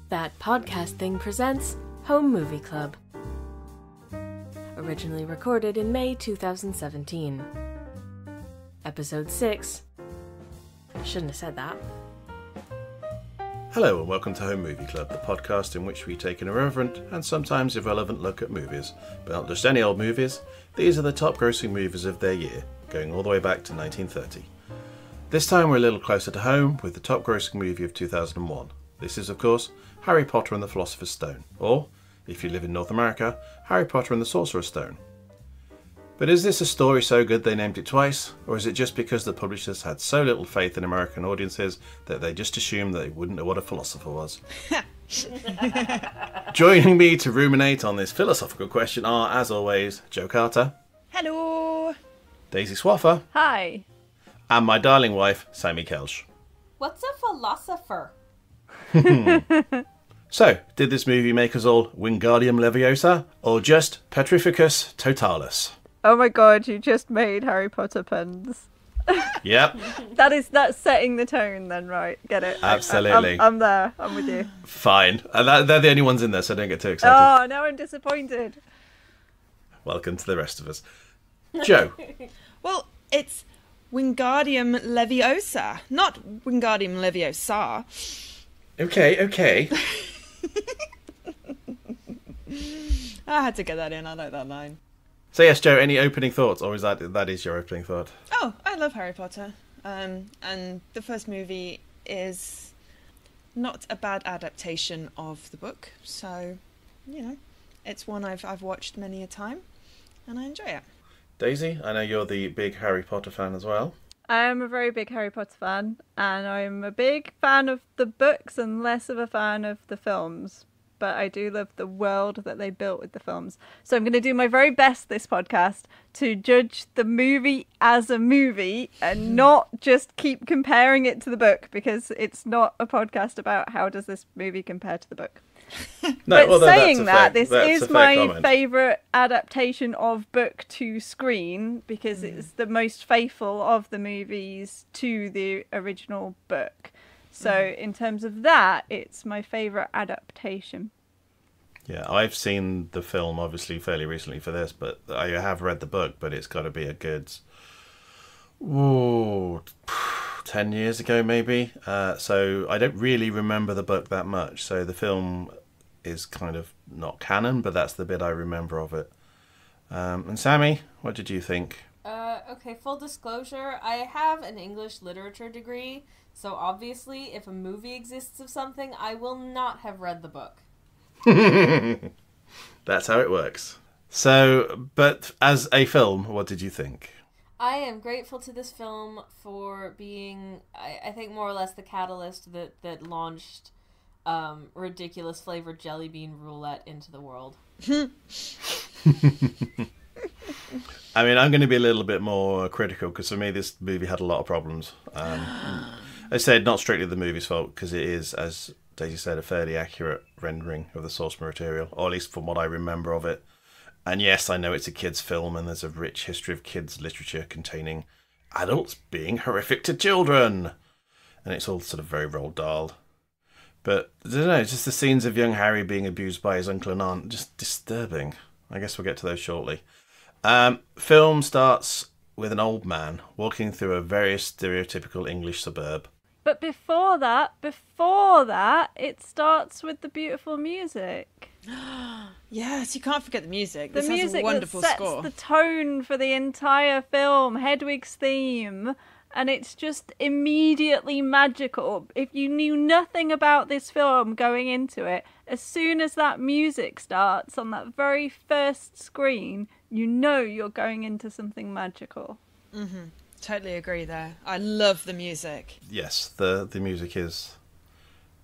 That Podcast Thing presents Home Movie Club. Originally recorded in May 2017. Episode 6. Shouldn't have said that. Hello and welcome to Home Movie Club, the podcast in which we take an irreverent and sometimes irrelevant look at movies, but not just any old movies. These are the top grossing movies of their year, going all the way back to 1930. This time we're a little closer to home with the top grossing movie of 2001. This is, of course, Harry Potter and the Philosopher's Stone, or, if you live in North America, Harry Potter and the Sorcerer's Stone. But is this a story so good they named it twice, or is it just because the publishers had so little faith in American audiences that they just assumed they wouldn't know what a philosopher was? Joining me to ruminate on this philosophical question are, as always, Joe Carter. Hello. Daisy Swaffer. Hi. And my darling wife, Sammy Kelsch. What's a philosopher? So, did this movie make us all Wingardium Leviosa, or just Petrificus Totalis? Oh my god, you just made Harry Potter puns. Yep. That's setting the tone then, right? Get it? Absolutely. I'm there. I'm with you. Fine. They're the only ones in there, so don't get too excited. Oh, now I'm disappointed. Welcome to the rest of us. Joe. Well, it's Wingardium Leviosa, not Wingardium Leviosa. Okay. I had to get that in. I like that line. So yes, Joe, any opening thoughts, or is that is your opening thought? Oh, I love Harry Potter. And the first movie is not a bad adaptation of the book. So, it's one I've watched many a time, and I enjoy it. Daisy, I know you're the big Harry Potter fan as well. I am a very big Harry Potter fan, and I'm a big fan of the books and less of a fan of the films. But I do love the world that they built with the films. So I'm going to do my very best this podcast to judge the movie as a movie and not just keep comparing it to the book, because it's not a podcast about how does this movie compare to the book. No, but saying that, this is my favourite adaptation of book to screen, because it's the most faithful of the movies to the original book. So in terms of that, it's my favourite adaptation. Yeah, I've seen the film obviously fairly recently for this, but I have read the book, but it's got to be a good 10 years ago maybe. So I don't really remember the book that much. So the film is kind of not canon, but that's the bit I remember of it. And Sammy, what did you think? Okay, full disclosure, I have an English literature degree, so obviously if a movie exists of something, I will not have read the book. That's how it works. So, but as a film, what did you think? I am grateful to this film for being, I think, more or less the catalyst that launched ridiculous flavored jelly bean roulette into the world. I mean, I'm going to be a little bit more critical, because for me this movie had a lot of problems. I said not strictly the movie's fault, because it is, as Daisy said, a fairly accurate rendering of the source material, or at least from what I remember of it. And yes, I know it's a kids' film, and there's a rich history of kids' literature containing adults being horrific to children. And it's all sort of very Roald Dahl. But, I don't know, just the scenes of young Harry being abused by his uncle and aunt, just disturbing. I guess we'll get to those shortly. Film starts with an old man walking through a very stereotypical English suburb. But before that, it starts with the beautiful music. Yes, you can't forget the music. The This music has a wonderful that sets score. the tone for the entire film, Hedwig's theme, and it's just immediately magical. If you knew nothing about this film going into it, as soon as that music starts on that very first screen, you know you're going into something magical. Mm-hmm. Totally agree there. I love the music. Yes, the music is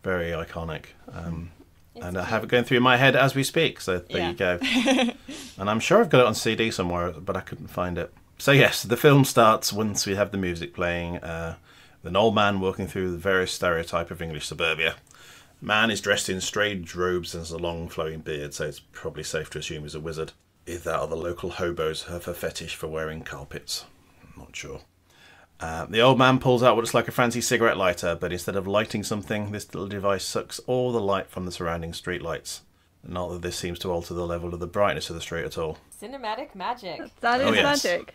very iconic. And I have it going through my head as we speak, so there you go. And I'm sure I've got it on CD somewhere, but I couldn't find it. So yes, the film starts once we have the music playing, with an old man walking through the various stereotype of English suburbia. The man is dressed in strange robes and has a long flowing beard, so it's probably safe to assume he's a wizard. Either that or the local hobos have a fetish for wearing carpets. I'm not sure. The old man pulls out what looks like a fancy cigarette lighter, but instead of lighting something, this little device sucks all the light from the surrounding street lights. Not that this seems to alter the level of the brightness of the street at all. Cinematic magic. That is yes. magic.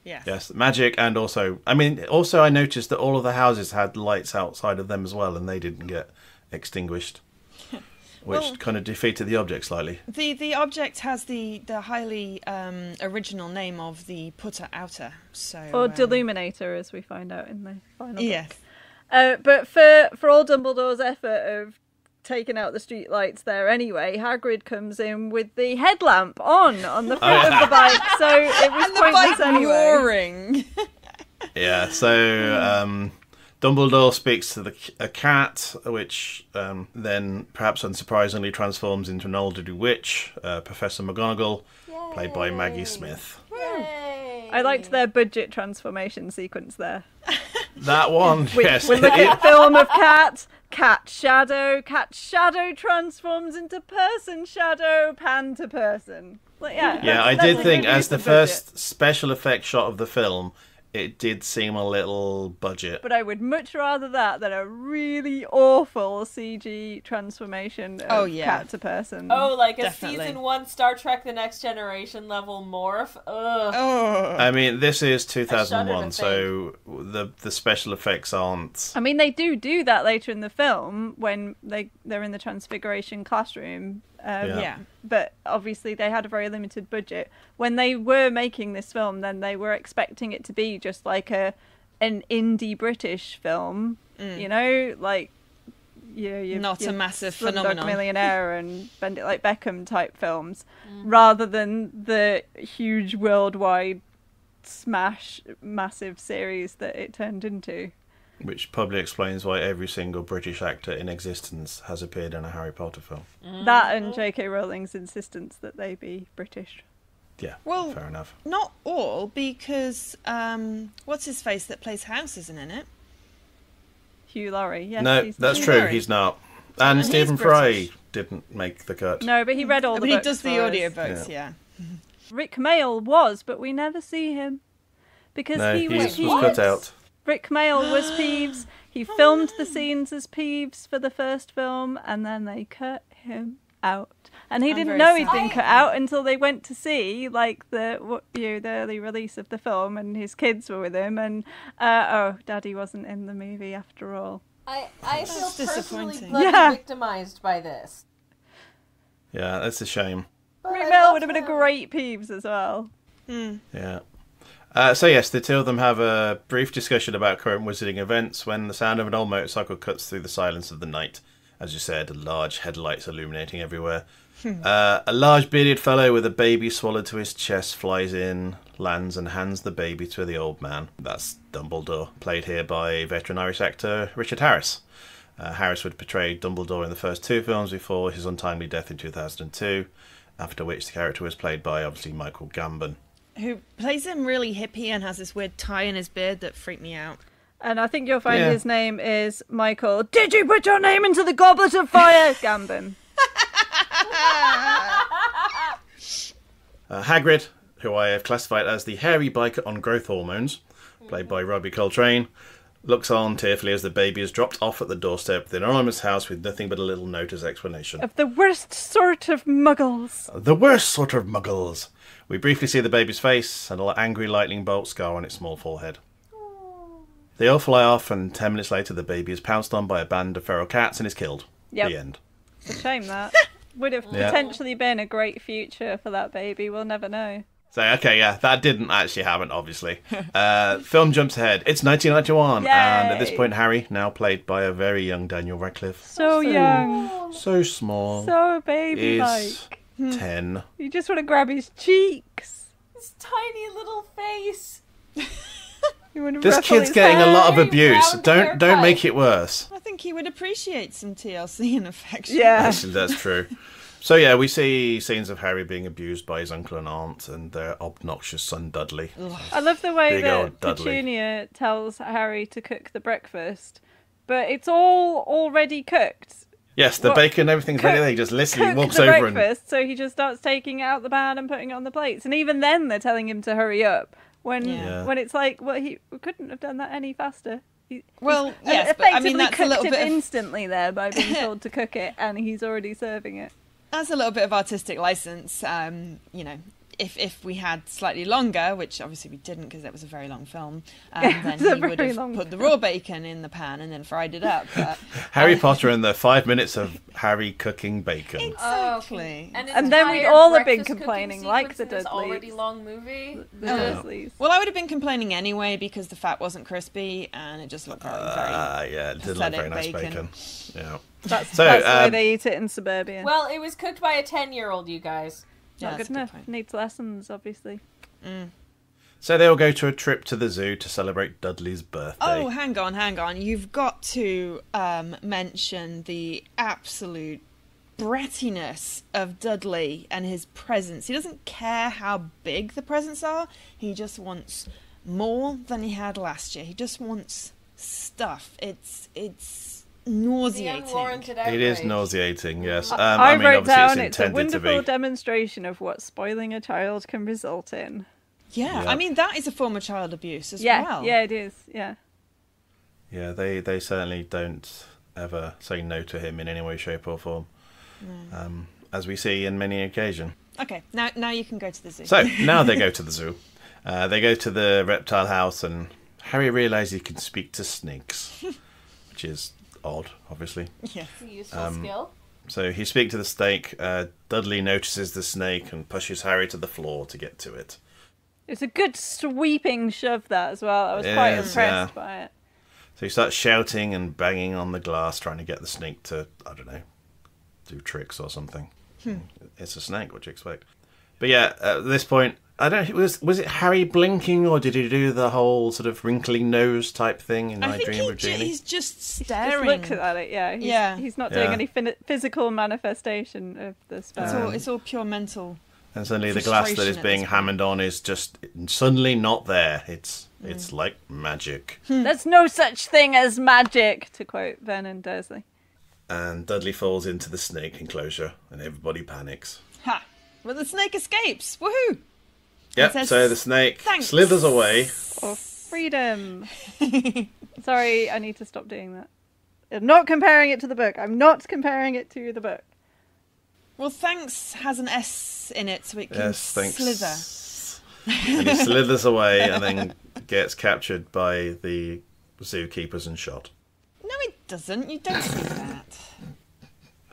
Yes, magic, and also I noticed that all of the houses had lights outside of them as well, and they didn't get extinguished, which kind of defeated the object slightly. The object has the highly original name of the putter outer, so Or Deluminator, as we find out in the final yes. book. But for all Dumbledore's effort of taking out the street lights there anyway, Hagrid comes in with the headlamp on the front of the bike, so it was And the pointless bike anyway. roaring. Yeah, so Dumbledore speaks to a cat, which then, perhaps unsurprisingly, transforms into an elderly witch, Professor McGonagall, played by Maggie Smith. Yay. I liked their budget transformation sequence there. That one, yes. We look at film of cat shadow transforms into person shadow, pan to person. Like, Yeah, I did think as the first special effect shot of the film, it did seem a little budget. But I would much rather that than a really awful CG transformation of cat to person. Oh, like a Definitely. season 1 Star Trek The Next Generation level morph? Ugh. Oh. I mean, this is I 2001, shudder to so the special effects aren't... I mean, they do that later in the film when they're in the Transfiguration classroom. Yeah. But obviously they had a very limited budget. When they were making this film, then they were expecting it to be just like an indie British film, you know, like Not a massive Slumdog phenomenon. Millionaire and Bend It Like Beckham type films, rather than the huge worldwide smash massive series that it turned into. Which probably explains why every single British actor in existence has appeared in a Harry Potter film. That and JK Rowling's insistence that they be British. Yeah, Well, fair enough. Not all, because what's his face that plays House isn't in it? Hugh Laurie, yes. No, he's that's Hugh true, Laurie. he's not. And he's Stephen Fry British. didn't make the cut. No, but he read all the But he books does the for us. audiobooks, yeah. Rick Mayall was, but we never see him. Because No, he was was cut out. Rick Mayall was Peeves. He filmed the scenes as Peeves for the first film, and then they cut him out. And he I'm didn't very know he'd sad. been cut out until they went to see the early release of the film, and his kids were with him, and Daddy wasn't in the movie after all. I feel That's personally disappointing. bloody Yeah. victimized by this. Yeah, that's a shame. But Rick I Mayall love would have been a him. great Peeves as well. Yeah. So yes, the two of them have a brief discussion about current wizarding events when the sound of an old motorcycle cuts through the silence of the night. As you said, large headlights illuminating everywhere. A large bearded fellow with a baby swallowed to his chest flies in, lands and hands the baby to the old man. That's Dumbledore, played here by veteran Irish actor Richard Harris. Harris would portray Dumbledore in the first two films before his untimely death in 2002, after which the character was played by, obviously, Michael Gambon. Who plays him really hippie and has this weird tie in his beard that freaked me out. And I think you'll find Yeah. his name is Michael. Did you put your name into the goblet of fire? Gambon. Hagrid, who I have classified as the hairy biker on growth hormones, played by Robbie Coltrane, looks on tearfully as the baby is dropped off at the doorstep of the anonymous house with nothing but a little note as explanation. Of the worst sort of muggles. The worst sort of muggles. We briefly see the baby's face and an angry lightning bolt scar on its small forehead. They all fly off, and 10 minutes later the baby is pounced on by a band of feral cats and is killed. Yep. The end. It's a shame that. Would have Yeah. potentially been a great future for that baby. We'll never know. So, okay, yeah, that didn't actually happen, obviously. Film jumps ahead. It's 1991, and at this Yay. point, Harry, now played by a very young Daniel Radcliffe, So young. so small, So baby-like. is 10. You just want to grab his cheeks. His tiny little face. You want to This ruffle kid's his getting a hair. lot of Very abuse. round Don't haircut. make it worse. I think he would appreciate some TLC and affection. Yeah. Actually, that's true. So yeah, we see scenes of Harry being abused by his uncle and aunt and their obnoxious son Dudley. I love the way Big that old Dudley. Petunia tells Harry to cook the breakfast, but it's all already cooked. Yes, the What? bacon, everything's ready Cook- there. He just literally Cook walks the over and... breakfast, so he just starts taking it out the pan and putting it on the plates. And even then, they're telling him to hurry up. when Yeah. when it's like, well, he couldn't have done that any faster. Well, He's yes, but I mean effectively that's a cooked little it bit of, instantly there by being told to cook it, and he's already serving it. that's a little bit of artistic license. If we had slightly longer, which obviously we didn't because that was a very long film, then it's a he would very have long put the film. raw bacon in the pan and then fried it up. But, Harry Potter and the 5 minutes of Harry cooking bacon. exactly. And then we'd all have been complaining, like the Dudleys. Dudleys. Already long movie. The Dursleys. Well, I would have been complaining anyway because the fat wasn't crispy and it just looked very, Yeah, it did look very nice bacon. Yeah. That's So, the way they eat it in suburbia. Well, it was cooked by a 10-year-old, you guys. Yeah, Not that's good a enough. point. Needs lessons, obviously. So they all go to a trip to the zoo to celebrate Dudley's birthday. Oh, hang on. You've got to mention the absolute brattiness of Dudley and his presents. He doesn't care how big the presents are. He just wants more than he had last year. He just wants stuff. It's The nauseating. unwarranted outrage. It is nauseating, yes. I mean, wrote obviously down it's it's a intended to wonderful be. demonstration of what spoiling a child can result in. Yeah, Yeah. I mean, that is a form of child abuse as Yeah, well. yeah, it is. Yeah. Yeah, they certainly don't ever say no to him in any way, shape or form. As we see in many occasion. Okay, now you can go to the zoo. So, now they go to the zoo. They go to the reptile house and Harry realises he can speak to snakes. Which is odd, obviously. Yeah. It's a useful skill. So he speaks to the snake. Dudley notices the snake and pushes Harry to the floor to get to it. It's a good sweeping shove, that, as well. I was quite Yes, impressed yeah. by it. So he starts shouting and banging on the glass, trying to get the snake to, I don't know, do tricks or something. It's a snake, what do you expect? But yeah, at this point, I don't know, was it Harry blinking or did he do the whole sort of wrinkly nose type thing in I My think Dream of Jeannie? he's just Just staring. looks at it, yeah. He's not doing Yeah. any physical manifestation of the spell. It's all pure mental. And suddenly the glass that is frustration at being this point. hammered on is just suddenly not there. It's like magic. There's no such thing as magic, to quote Vernon Dursley. And Dudley falls into the snake enclosure and everybody panics. Ha! Well, the snake escapes. Woohoo! Yep, says, so the snake "Thanks." slithers away. Or freedom. Sorry, I need to stop doing that. I'm not comparing it to the book. I'm not comparing it to the book. Well, thanks has an S in it, so it can Yes, thanks. slither. And he slithers away and then gets captured by the zookeepers and shot. No, it doesn't. You don't see that.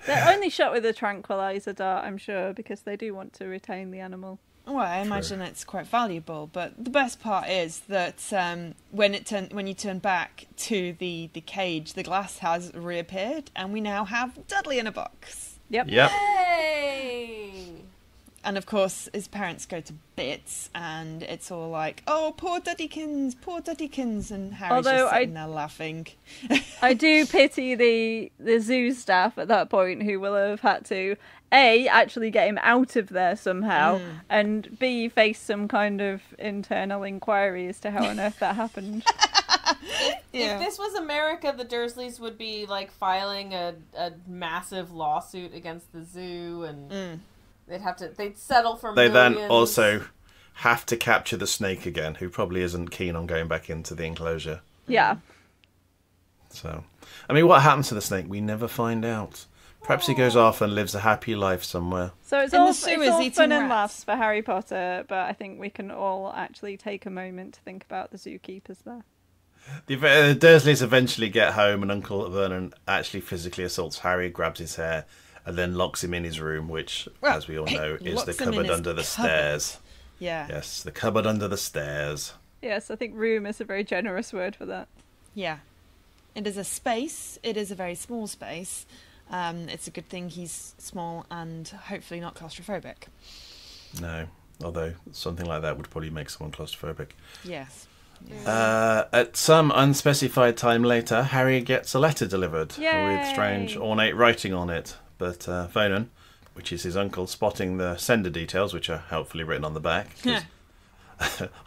They're only shot with a tranquilizer dart, I'm sure, because they do want to retain the animal. Well, I imagine it's quite valuable, but the best part is that when you turn back to the cage, the glass has reappeared, and we now have Dudley in a box. Yep. Hey! And of course, his parents go to bits, and it's all like, "Oh, poor Duddykins," and Harry's Although just sitting there laughing. I do pity the zoo staff at that point who will have had to A, actually get him out of there somehow, and B, face some kind of internal inquiry as to how on earth that happened. Yeah. If this was America, the Dursleys would be like filing a massive lawsuit against the zoo, and they'd settle for They millions. then also have to capture the snake again, who probably isn't keen on going back into the enclosure. Yeah. So, I mean, what happens to the snake? We never find out. Perhaps he goes off and lives a happy life somewhere. So it's In all, the it's sewers all eating fun and rats. laughs for Harry Potter, but I think we can all actually take a moment to think about the zookeepers there. The Dursleys eventually get home and Uncle Vernon actually physically assaults Harry, grabs his hair, and then locks him in his room, which, Well, as we all know, is locks the him in cupboard his under the cupboard. stairs. Yeah. Yes, the cupboard under the stairs. Yes, I think room is a very generous word for that. Yeah. It is a space. It is a very small space. It's a good thing he's small and hopefully not claustrophobic. No, although something like that would probably make someone claustrophobic. Yes. At some unspecified time later, Harry gets a letter delivered Yay! with strange ornate writing on it. But Vernon, which is his uncle, spotting the sender details, which are helpfully written on the back. 'Cause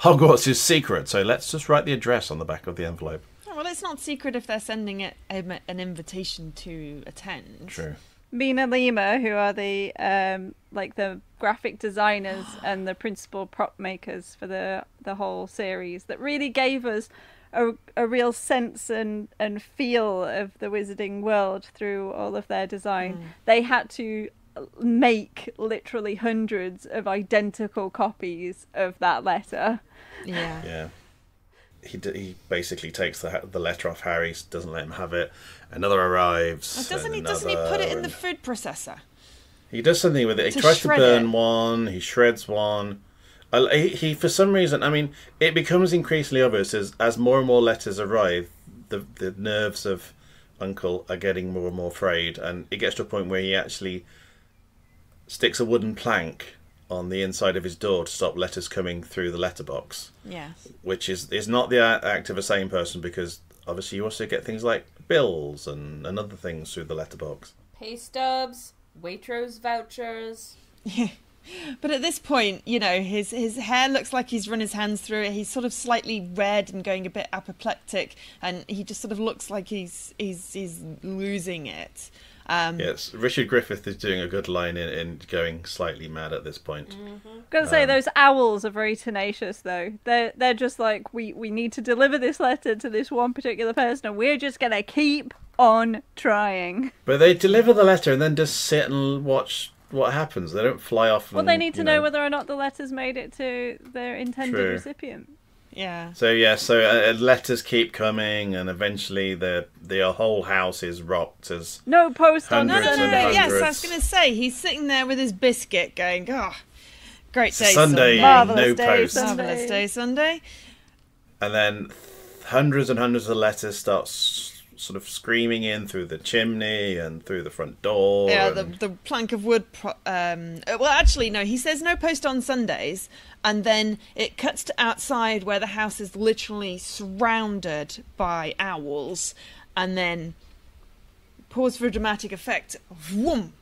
Hogwarts is secret, so let's just write the address on the back of the envelope. Oh, well, it's not secret if they're sending it an invitation to attend. True. Mina Lima, who are the like the graphic designers and the principal prop makers for the whole series, that really gave us a real sense and feel of the Wizarding world through all of their design. They had to make literally hundreds of identical copies of that letter. Yeah. He basically takes the letter off Harry, doesn't let him have it. Another arrives. Doesn't he put it in the food processor? He does something with it. He tries to burn one. He shreds one. He for some reason, I mean, it becomes increasingly obvious as more and more letters arrive. The nerves of Uncle are getting more and more frayed, and it gets to a point where he actually sticks a wooden plank on the inside of his door to stop letters coming through the letterbox. Yes. Which is not the act of a sane person, because obviously you also get things like bills and other things through the letterbox. Pay stubs, Waitrose vouchers. Yeah. But at this point, you know, his hair looks like he's run his hands through it. He's sort of slightly red and going a bit apoplectic, and he just sort of looks like he's losing it. Yes, Richard Griffith is doing a good line in going slightly mad at this point. Mm-hmm. Gotta say, those owls are very tenacious, though. They're just like, we need to deliver this letter to this one particular person, and we're just gonna keep on trying. But they deliver the letter and then just sit and watch what happens. They don't fly off. Well, they need to know whether or not the letter's made it to their intended recipient. Yeah. So letters keep coming, and eventually the whole house is rocked as no post on. No. Yes, I was going to say, he's sitting there with his biscuit, going, "Oh, great day, Sunday, marvelous no day, post, marvelous day, Sunday." And then hundreds and hundreds of letters start sort of screaming in through the chimney and through the front door. Yeah, the plank of wood. Well, actually, no. He says no post on Sundays, and then it cuts to outside where the house is literally surrounded by owls, and then pause for dramatic effect. Whoom,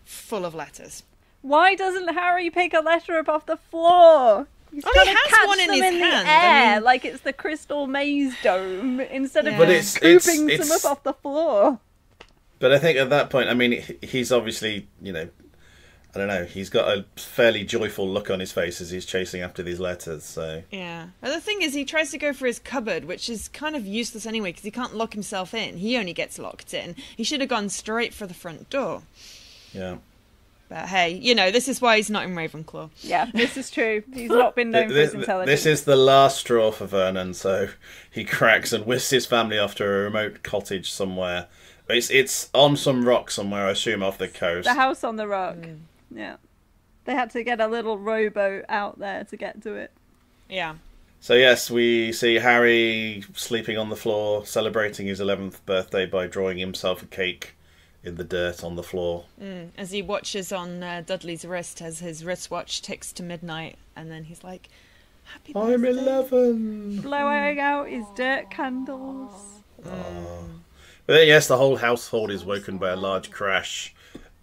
full of letters. Why doesn't Harry pick a letter up off the floor? He's he trying to has catch one in them his in hand. the air, I mean, like it's the Crystal Maze Dome, instead of But scooping some up off the floor. But I think at that point, I mean, he's obviously, you know, I don't know, he's got a fairly joyful look on his face as he's chasing after these letters, so... Yeah. And the thing is, he tries to go for his cupboard, which is kind of useless anyway, because he can't lock himself in. He only gets locked in. He should have gone straight for the front door. Yeah. But hey, you know, this is why he's not in Ravenclaw. Yeah, this is true. He's not been known for his intelligence. This is the last straw for Vernon, so he cracks and whisks his family off to a remote cottage somewhere. It's on some rock somewhere, I assume, off the coast. The house on the rock. Yeah. They had to get a little rowboat out there to get to it. Yeah. So yes, we see Harry sleeping on the floor, celebrating his 11th birthday by drawing himself a cake in the dirt on the floor. As he watches on Dudley's wrist as his wristwatch ticks to midnight, and then he's like, "Happy birthday." I'm 11. Blowing out his dirt candles. Oh. But then, yes, the whole household is woken by a large crash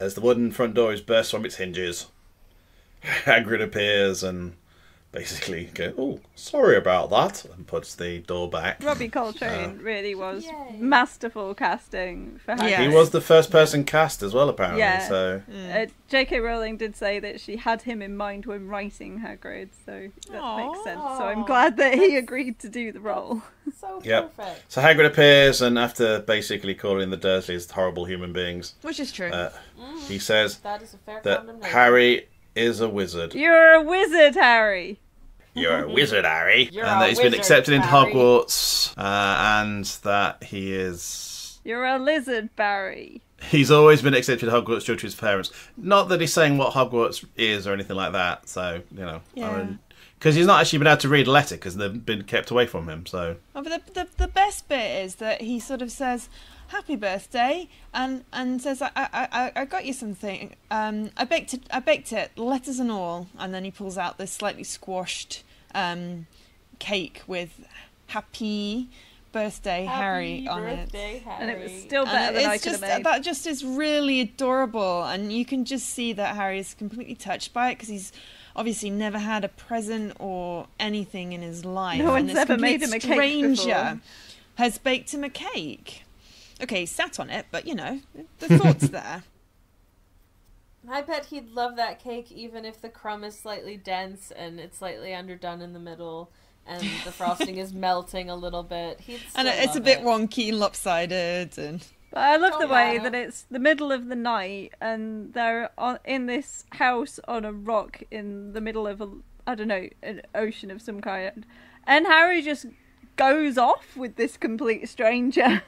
as the wooden front door is burst from its hinges. Hagrid appears and basically goes, "Oh, sorry about that," and puts the door back. Robbie Coltrane really was masterful casting for Hagrid. Yeah. He was the first person cast as well, apparently. Yeah. So JK Rowling did say that she had him in mind when writing Hagrid, so that makes sense. So I'm glad that he agreed to do the role. So Yep. perfect. So Hagrid appears, and after basically calling the Dursleys horrible human beings, Which is true. he says That is a fair that condemnation. Harry is a wizard. You're a wizard, Harry. You're a wizard, Harry. You're And a that he's been wizard, accepted into Harry. Hogwarts, and that he is... You're a lizard, Barry. He's always been accepted to Hogwarts due to his parents. Not that he's saying what Hogwarts is or anything like that, so, you know. Yeah. Because he's not actually been able to read a letter because they've been kept away from him, so... Oh, but the best bit is that he sort of says, "Happy birthday," and says, I got you something. I baked it, letters and all." And then he pulls out this slightly squashed cake with "Happy Birthday, Harry" on it. Birthday, Harry. And it was still better than I could have made. That just is really adorable, and you can just see that Harry is completely touched by it because he's obviously never had a present or anything in his life. No one's and this ever made complete him a cake stranger before. has baked him a cake. Okay, he sat on it, but you know, the thought's there. I bet he'd love that cake even if the crumb is slightly dense and it's slightly underdone in the middle and the frosting is melting a little bit. He'd still And it's love a bit it. wonky and lopsided. And But I love the Don't way matter. that it's the middle of the night and they're in this house on a rock in the middle of an ocean of some kind. And Harry just goes off with this complete stranger.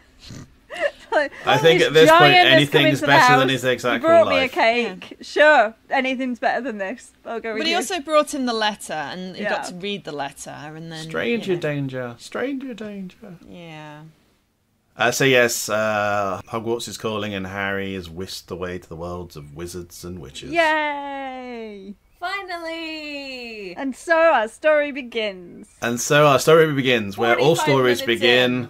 Like, I think this at this point giant has come anything's into the better than house. his He exact brought me a life. cake. Sure, anything's better than this. I'll go with But he you. also brought him the letter, and he got Yeah. to read the letter, and then Stranger you know. danger. Stranger danger. Yeah. So yes, Hogwarts is calling and Harry is whisked away to the worlds of wizards and witches. Yay! Finally! And so our story begins. And so our story begins, where all 45 stories minutes begin,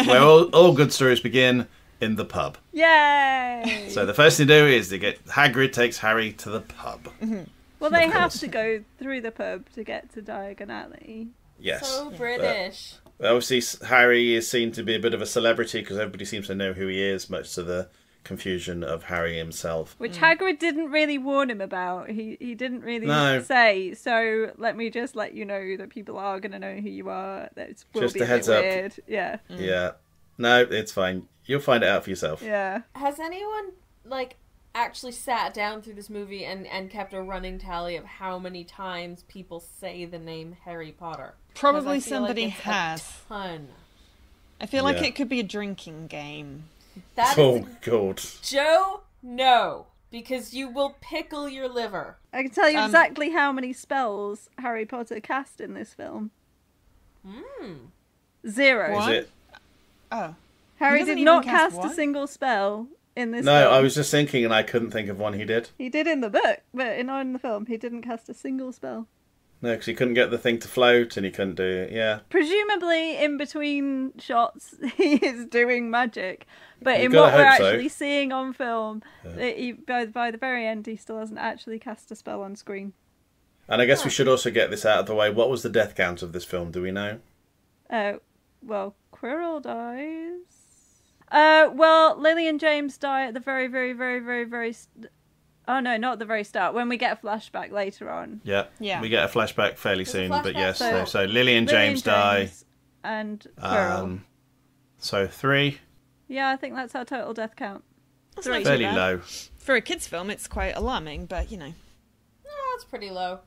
where all good stories begin in the pub. Yay! So the first thing to do is Hagrid takes Harry to the pub. Well, they Of have course. to go through the pub to get to Diagon Alley. Yes. So British. Obviously, Harry is seen to be a bit of a celebrity because everybody seems to know who he is, much to the confusion of Harry himself. Which Hagrid didn't really warn him about. He didn't really No. say, so let me just let you know that people are going to know who you are. That will Just be a a heads bit up. weird. Yeah. Yeah. No, it's fine. You'll find it out for yourself. Yeah. Has anyone, actually sat down through this movie and kept a running tally of how many times people say the name Harry Potter? 'Cause Probably I feel somebody it's a has. ton. I feel like Yeah. it could be a drinking game. That Oh, is... God. Joe, no. Because you will pickle your liver. I can tell you exactly how many spells Harry Potter cast in this film. 0. Is it? Oh. Harry doesn't did even not cast cast one? a single spell in this No, film. I was just thinking and I couldn't think of one he did. He did in the book, but not in the film. He didn't cast a single spell. No, because he couldn't get the thing to float and he couldn't do it. Yeah. Presumably, in between shots, he is doing magic. But You've in gotta what we're hope so. actually seeing on film, by the very end, he still hasn't actually cast a spell on screen. And I guess we should also get this out of the way. What was the death count of this film? Do we know? Well, Quirrell dies. Well, Lily and James die at the very, very, very, very, very... Oh, no, not at the very start. When we get a flashback later on. Yeah. Yeah. We get a flashback fairly There's a soon, but flashback? yes. So- So Lily and Lily James die. James and Quirrell. So 3. Yeah, I think that's our total death count. That's 3. not too Fairly bad. low. For a kids' film, it's quite alarming, but you know. Oh, that's pretty low.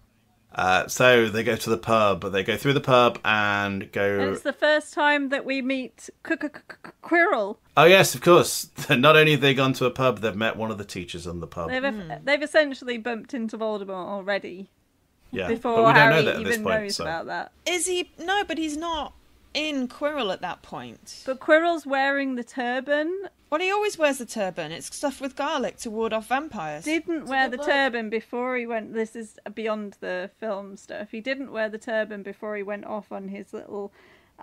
So they go to the pub. They go through the pub and And go... it's the first time that we meet Quirrell. Oh, yes, of course. Not only have they gone to a pub, they've met one of the teachers in the pub. They've essentially bumped into Voldemort already Yeah. before but we don't Harry know that at this even point. knows So. about that. Is he? No, but he's not in Quirrell at that point. But Quirrell's wearing the turban. Well, he always wears the turban. It's stuffed with garlic to ward off vampires. Didn't wear good the look. turban before he went. This is beyond the film stuff. He didn't wear the turban before he went off on his little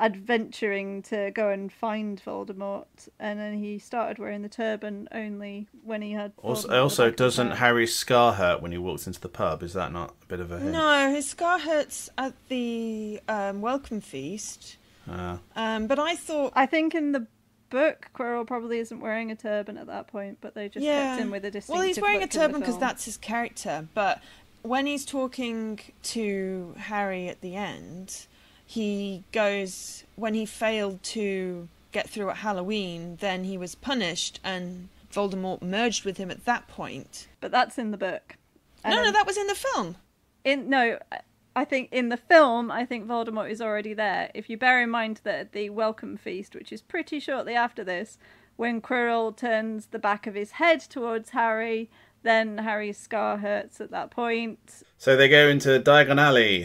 adventuring to go and find Voldemort, and then he started wearing the turban only when he had. Voldemort at the Also, back of his doesn't head. Harry's scar hurt when he walks into the pub? Is that not a bit of a hint? No, his scar hurts at the welcome feast. But I thought, I think in the book, Quirrell probably isn't wearing a turban at that point, but they just kept him with a distinctive well, he's wearing a look in the turban because film. that's his character. But when he's talking to Harry at the end, he goes, when he failed to get through at Halloween, then he was punished, and Voldemort merged with him at that point. But that's in the book. And No, then- that was in the film. I think in the film, I think Voldemort is already there. If you bear in mind that at the welcome feast, which is pretty shortly after this, when Quirrell turns the back of his head towards Harry, then Harry's scar hurts at that point. So they go into Diagon Alley,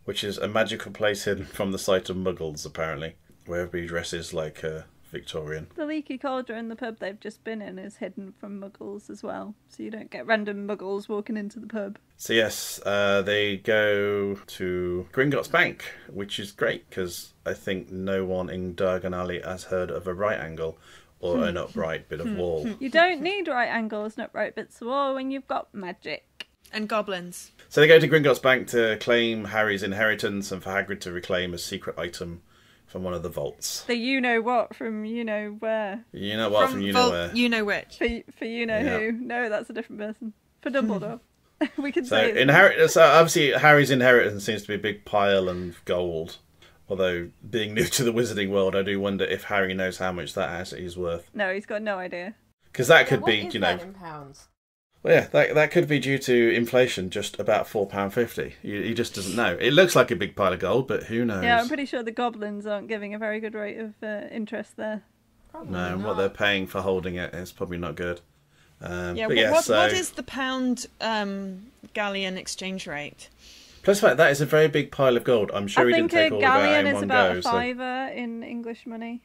which is a magical place hidden from the sight of muggles, apparently, where everybody dresses like Victorian. The leaky cauldron in the pub they've just been in is hidden from muggles as well, so you don't get random muggles walking into the pub. So yes, they go to Gringotts Bank, which is great because I think no one in Diagon Alley has heard of a right angle or an upright bit of wall. You don't need right angles, not right bits of wall when you've got magic. And goblins. So they go to Gringotts Bank to claim Harry's inheritance and for Hagrid to reclaim a secret item from one of the vaults. The you-know-what from you-know-where. You know what, from you know where. You know which. For you-know-who. No, that's a different person. for Dumbledore. We can So say so obviously Harry's inheritance seems to be a big pile of gold. Although being new to the wizarding world, I do wonder if Harry knows how much that actually is worth. No, he's got no idea. Because that could What be, is you know, that in pounds? well, yeah, that could be due to inflation, just about £4.50. He just doesn't know. It looks like a big pile of gold, but who knows? Yeah, I'm pretty sure the goblins aren't giving a very good rate of interest there. Probably No, not. what they're paying for holding it is probably not good. What is the pound galleon exchange rate? Plus, the fact that is a very big pile of gold. I'm sure I he think didn't take a all of that galleon in is one about go. a So fiver in English money.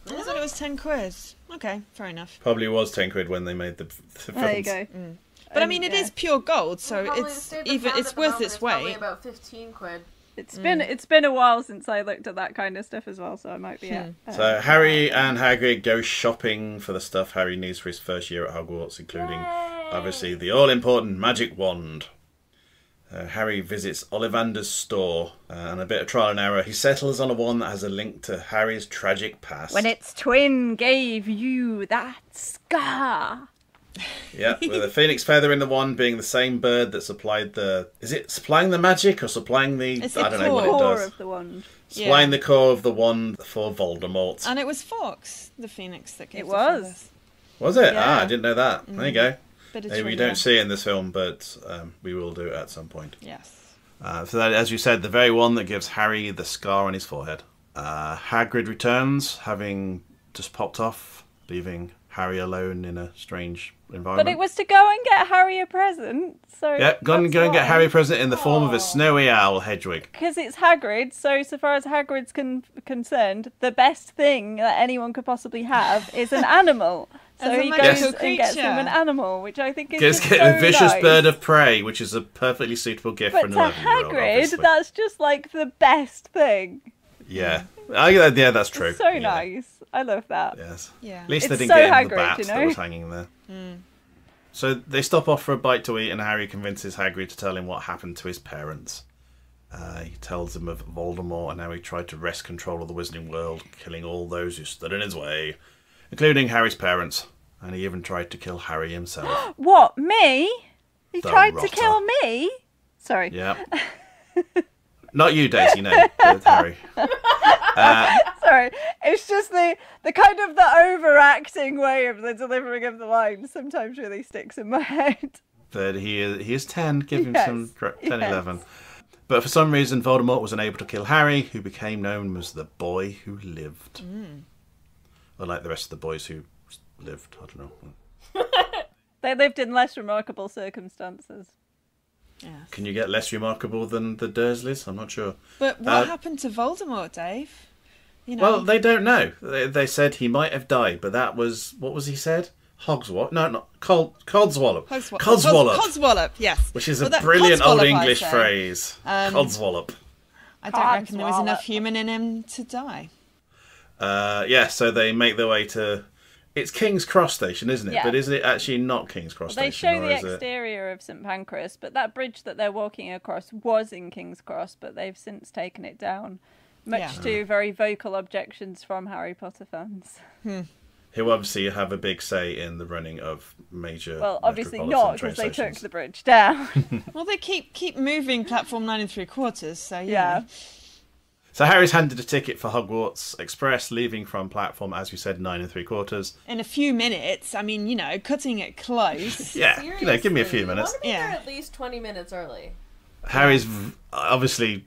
I thought it was 10 quid. Okay, fair enough. probably was 10 quid when they made the films. There you go. But I mean, it is pure gold, so Probably it's state the even pound it's at the worth moment its is probably weight. about 15 quid. It's been a while since I looked at that kind of stuff as well, so I might be at. So Harry and Hagrid go shopping for the stuff Harry needs for his first year at Hogwarts, including, obviously, the all-important magic wand. Harry visits Ollivander's store, and a bit of trial and error. He settles on a one that has a link to Harry's tragic past. When its twin gave you that scar. Yeah, with a phoenix feather in the wand being the same bird that supplied the... Is it supplying the magic or supplying the... It's I the don't know what it Core does. of the wand. Supplying Yeah. the core of the wand for Voldemort. And it was Fox, the phoenix, that gave It the was. feathers. Was it? Yeah. Ah, I didn't know that. There you go. Bit of Maybe we trivia. don't see it in this film, but we will do it at some point. Yes. So that, as you said, the very one that gives Harry the scar on his forehead. Hagrid returns, having just popped off, leaving Harry alone in a strange environment. But it was to go and get Harry a present, so Yeah, go and get Harry a present in the form of a snowy owl, Hedwig. because it's Hagrid. So far as Hagrid's concerned, the best thing that anyone could possibly have is an animal. So As a he magical goes and gets him creature. an animal, which I think is Just just get so a vicious nice. bird of prey, which is a perfectly suitable gift But for an to 11-year-old, Hagrid, obviously. that's just like the best thing. Yeah. Yeah, that's true. It's so Yeah. nice. I love that. Yes. Yeah. At least they It's didn't so get him the Hagrid, bat you that know? was hanging there. So they stop off for a bite to eat, and Harry convinces Hagrid to tell him what happened to his parents. He tells him of Voldemort and how he tried to wrest control of the Wizarding World, killing all those who stood in his way, including Harry's parents. And he even tried to kill Harry himself. What, me? He The tried rotter. to kill me? Sorry. Yeah. Not you, Daisy, no. But Harry. Sorry. It's just the kind of the overacting way of the delivering of the lines sometimes really sticks in my head. But he is 10. Give him Yes, some 10, yes. 11. But for some reason, Voldemort was unable to kill Harry, who became known as the boy who lived. Unlike the rest of the boys who lived. I don't know. They lived in less remarkable circumstances. Yes. Can you get less remarkable than the Dursleys? I'm not sure. But what happened to Voldemort, Dave? You know. Well, they don't know. They said he might have died, but that was... What was he said? Hogswallop? No, not... Codswallop. Codswallop, yes. Which is Well, a that brilliant old Codswallop, I English say. phrase. Codswallop. I don't reckon there was Codswallop. enough human in him to die. Yeah, so they make their way to... It's King's Cross Station, isn't it? Yeah. But is it actually not King's Cross They Station? show or the is it... exterior of St Pancras, but that bridge that they're walking across was in King's Cross, but they've since taken it down, much Yeah. to very vocal objections from Harry Potter fans. Who obviously have a big say in the running of major Well, obviously metropolitan not, because train they took stations. the bridge down. Well, they keep moving platform 9 3/4, so Yeah. So Harry's handed a ticket for Hogwarts Express, leaving from platform, as we said, 9 3/4. In a few minutes, I mean, you know, cutting it close. Yeah, give me a few Seriously, minutes. You want to be Yeah. there at least 20 minutes early. Harry's obviously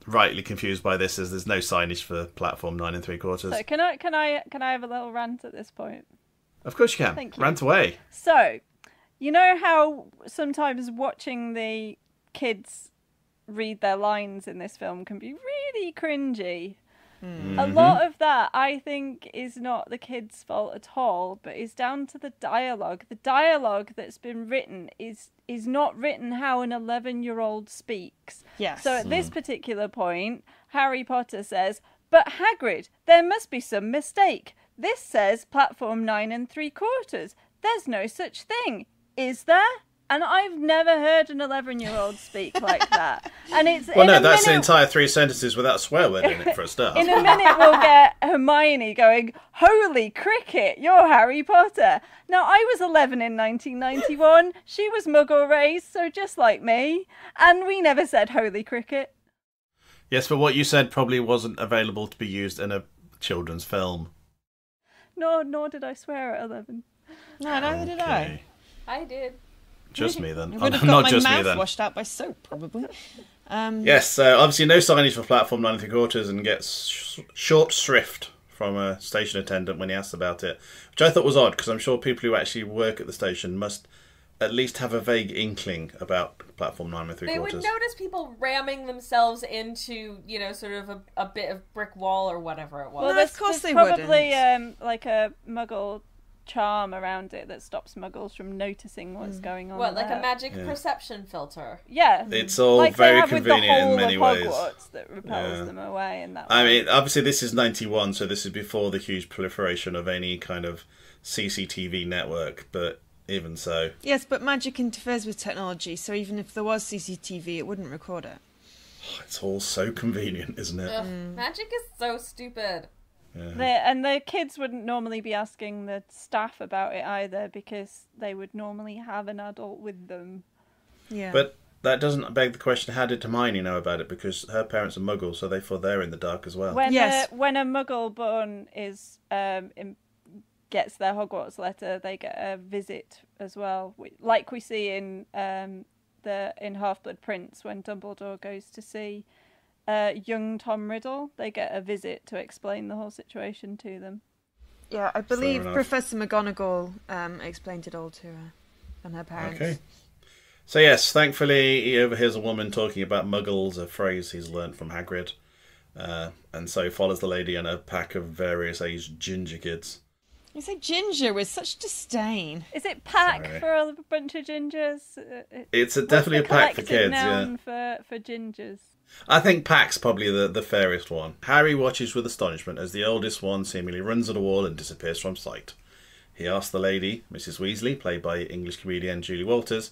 rightly confused by this, as there's no signage for platform 9 3/4. So can I have a little rant at this point? Of course you can. Thank you. Rant away. So, you know how sometimes watching the kids read their lines in this film can be really cringy? A lot of that, I think, is not the kids' fault at all, but is down to the dialogue. The dialogue that's been written is not written how an 11-year-old speaks. Yes. So at this particular point, Harry Potter says, "But Hagrid, there must be some mistake. This says platform 9 3/4. There's no such thing, is there?" And I've never heard an 11-year-old speak like that. And it's Well, no, that's the entire 3 sentences without a swear word in it for a start. In a minute, we'll get Hermione going, "Holy cricket, you're Harry Potter." Now, I was 11 in 1991. She was Muggle raised, so just like me. And we never said "Holy cricket." Yes, but what you said probably wasn't available to be used in a children's film. Nor did I swear at 11. No, neither did I. I did. Just me then. I would have Not got my just me mouth then. washed out by soap, probably. Yes, so obviously no signage for platform 9 3/4 and gets short shrift from a station attendant when he asks about it, which I thought was odd because I'm sure people who actually work at the station must at least have a vague inkling about platform 9 3/4. They would notice people ramming themselves into, sort of a bit of brick wall or whatever it was. Well, of course they probably wouldn't. Like a Muggle charm around it that stops Muggles from noticing what's going on. What, like there. a magic perception filter? Yeah, It's all like very they have convenient with the whole in many of ways. Hogwarts that repels them away in that way. I mean, obviously this is 91, so this is before the huge proliferation of any kind of CCTV network, but even so. Yes, but magic interferes with technology, so even if there was CCTV, it wouldn't record it. It's all so convenient, isn't it? Ugh, magic is so stupid. Yeah. And the kids wouldn't normally be asking the staff about it either because they would normally have an adult with them. Yeah. But that doesn't beg the question, how did Hermione know about it? Because her parents are Muggles, so therefore they're in the dark as well. When Yes. when a Muggle born is gets their Hogwarts letter, they get a visit as well, like we see in Half-Blood Prince when Dumbledore goes to see young Tom Riddle. They get a visit to explain the whole situation to them. Yeah, I believe enough. Professor McGonagall explained it all to her and her parents. Okay. So yes, thankfully he overhears a woman talking about Muggles, a phrase he's learnt from Hagrid, and so follows the lady and a pack of various aged ginger kids. You say ginger with such disdain. Is it pack Sorry. for a bunch of gingers? It's definitely a pack for kids, noun for gingers. I think pack's probably the fairest one. Harry watches with astonishment as the oldest one seemingly runs at a wall and disappears from sight. He asks the lady, Mrs. Weasley, played by English comedian Julie Walters,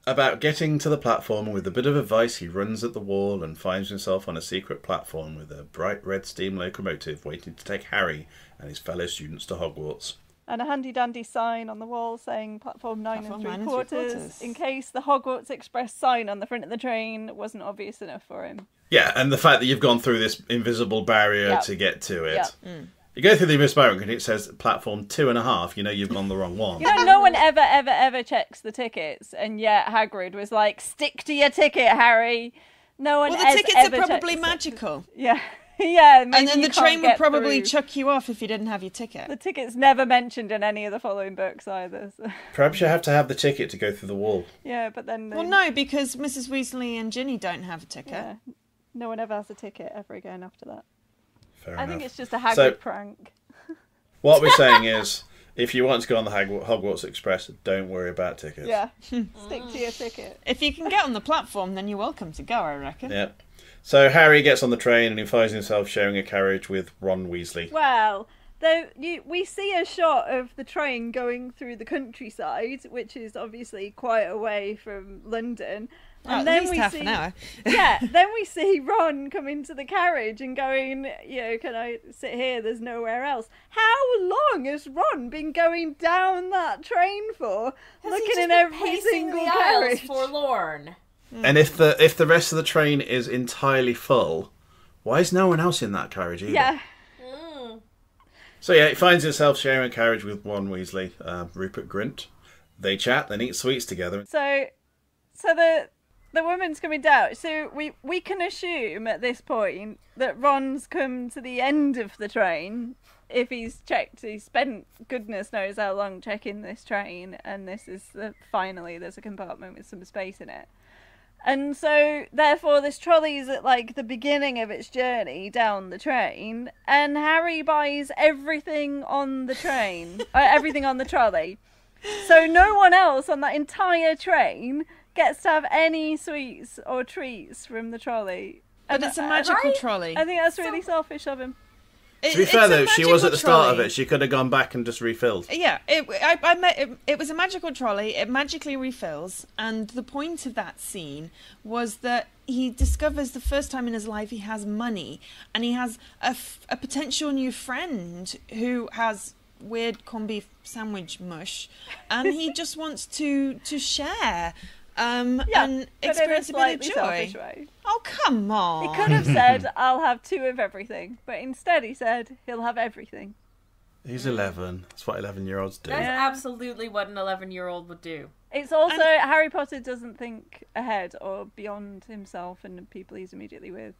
about getting to the platform, and with a bit of advice he runs at the wall and finds himself on a secret platform with a bright red steam locomotive waiting to take Harry and his fellow students to Hogwarts. And a handy-dandy sign on the wall saying platform 9 Platform and 9 and 3/4, in case the Hogwarts Express sign on the front of the train wasn't obvious enough for him. Yeah, and the fact that you've gone through this invisible barrier Yep. to get to it. Yep. You go through the invisible barrier and it says platform 2.5, you know you've gone the wrong one. You know, no one ever checks the tickets, and yet Hagrid was like, "Stick to your ticket, Harry." No one. Well, the tickets ever are probably checks it. magical. Yeah, yeah. And then the train would probably chuck you off if you didn't have your ticket. The ticket's never mentioned in any of the following books either. So. Perhaps you have to have the ticket to go through the wall. Yeah, but then. Well, no, because Mrs. Weasley and Ginny don't have a ticket. Yeah, no one ever has a ticket ever again after that. Fair I enough. think it's just a Hagrid So- prank. What we're saying is, if you want to go on the Hogwarts Express, don't worry about tickets. Yeah, stick to your ticket. If you can get on the platform, then you're welcome to go, I reckon. Yeah. So Harry gets on the train and he finds himself sharing a carriage with Ron Weasley. Well, we see a shot of the train going through the countryside, which is obviously quite away from London. And at least half an hour. Yeah, then we see Ron come into the carriage and going, can I sit here? There's nowhere else. How long has Ron been going down that train for? Looking in every single the carriage. aisles forlorn. And if the rest of the train is entirely full, why is no one else in that carriage either? Yeah. So yeah, he finds himself sharing a carriage with Ron Weasley, Rupert Grint. They chat, then eat sweets together. So the woman's coming down. So we can assume at this point that Ron's come to the end of the train. If he's spent goodness knows how long checking this train, and this is finally there's a compartment with some space in it. And so, therefore, this trolley's at, like, the beginning of its journey down the train, and Harry buys everything on the train, everything on the trolley. So no one else on that entire train gets to have any sweets or treats from the trolley. But it's a magical trolley. I think that's really selfish of him. To be fair, though, she was at the start of it. She could have gone back and just refilled. Yeah, it was a magical trolley. It magically refills. And the point of that scene was that he discovers the first time in his life he has money. And he has a potential new friend who has weird corned beef sandwich mush. And he just wants to share. And experience a bit of joy. Oh, come on. He could have said, I'll have 2 of everything. But instead he said, he'll have everything. He's 11. That's what 11-year-olds do. That's absolutely what an 11-year-old would do. It's also, Harry Potter doesn't think ahead or beyond himself and the people he's immediately with.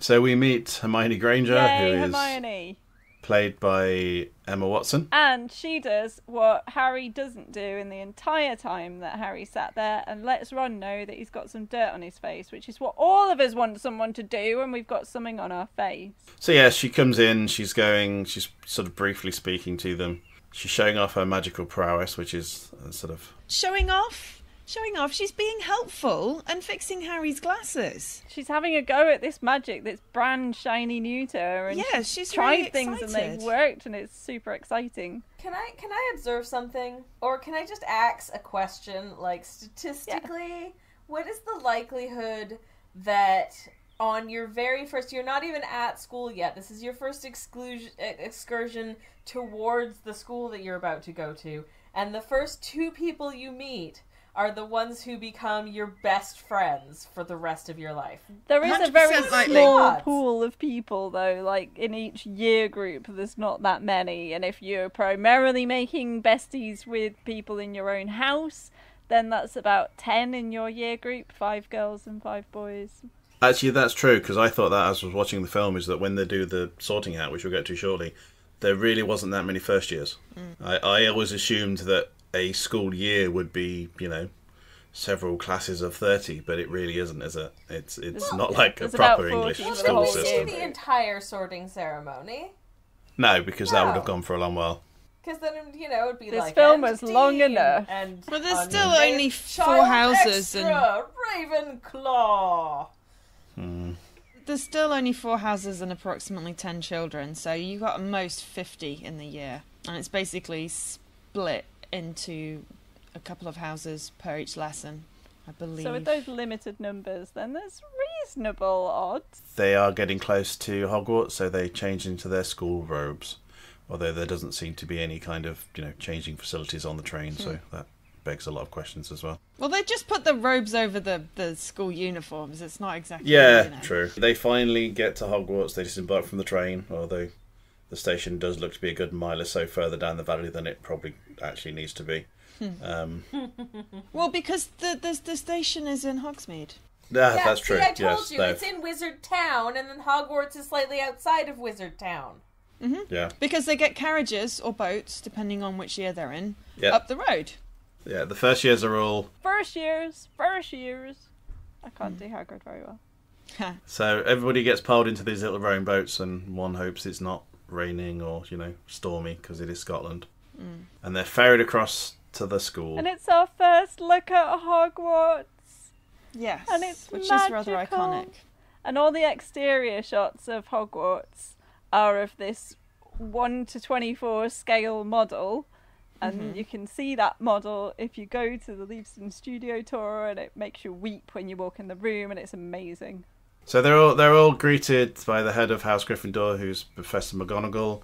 So we meet Hermione Granger, Yay, who is Hermione. Played by Emma Watson. And she does what Harry doesn't do in the entire time that Harry sat there and lets Ron know that he's got some dirt on his face, which is what all of us want someone to do when we've got something on our face. So yeah, she comes in, she's sort of briefly speaking to them. She's showing off her magical prowess, which is sort of... Showing off. She's being helpful and fixing Harry's glasses. She's having a go at this magic that's brand shiny new to her. And yeah, she's tried really things and they've worked and it's super exciting. Can I observe something? Or can I just ask a question? Like, statistically, what is the likelihood that on your very first... You're not even at school yet. This is your first excursion towards the school that you're about to go to. And the first 2 people you meet are the ones who become your best friends for the rest of your life. There is a very small pool of people, though. Like, in each year group, there's not that many. And if you're primarily making besties with people in your own house, then that's about 10 in your year group, 5 girls and 5 boys. Actually, that's true, because I thought that as I was watching the film, is that when they do the sorting hat, which we'll get to shortly, there really wasn't that many first years. I always assumed that a school year would be, several classes of 30, but it really isn't, is it? It's not like a proper English school system. The entire sorting ceremony. No, because that would have gone for a long while. Because then, it would be this like... This film was long enough. But there's still only 4 houses. Extra, Ravenclaw! There's still only 4 houses and approximately 10 children, so you got at most 50 in the year. And it's basically split into a couple of houses per each lesson, I believe. So with those limited numbers, then there's reasonable odds. They are getting close to Hogwarts, so they change into their school robes. Although there doesn't seem to be any kind of, changing facilities on the train, so that begs a lot of questions as well. Well, they just put the robes over the school uniforms. It's not exactly... Yeah, true. They finally get to Hogwarts. They disembark from the train, although the station does look to be a good mile or so further down the valley than it probably actually needs to be. Well, because the station is in Hogsmeade. Yeah, that's true. I told you, it's in Wizard Town, and then Hogwarts is slightly outside of Wizard Town. Mm-hmm. Yeah. Because they get carriages or boats, depending on which year they're in, up the road. Yeah, the first years are all... First years. I can't do Hagrid very well. So everybody gets piled into these little rowing boats, and one hopes it's not raining or, stormy, because it is Scotland. And they're ferried across to the school. And it's our first look at Hogwarts. Yes, and it's which magical. Is rather iconic. And all the exterior shots of Hogwarts are of this 1:24 scale model. And you can see that model if you go to the Leavesden studio tour, and it makes you weep when you walk in the room, and it's amazing. So they're all greeted by the head of House Gryffindor, who's Professor McGonagall,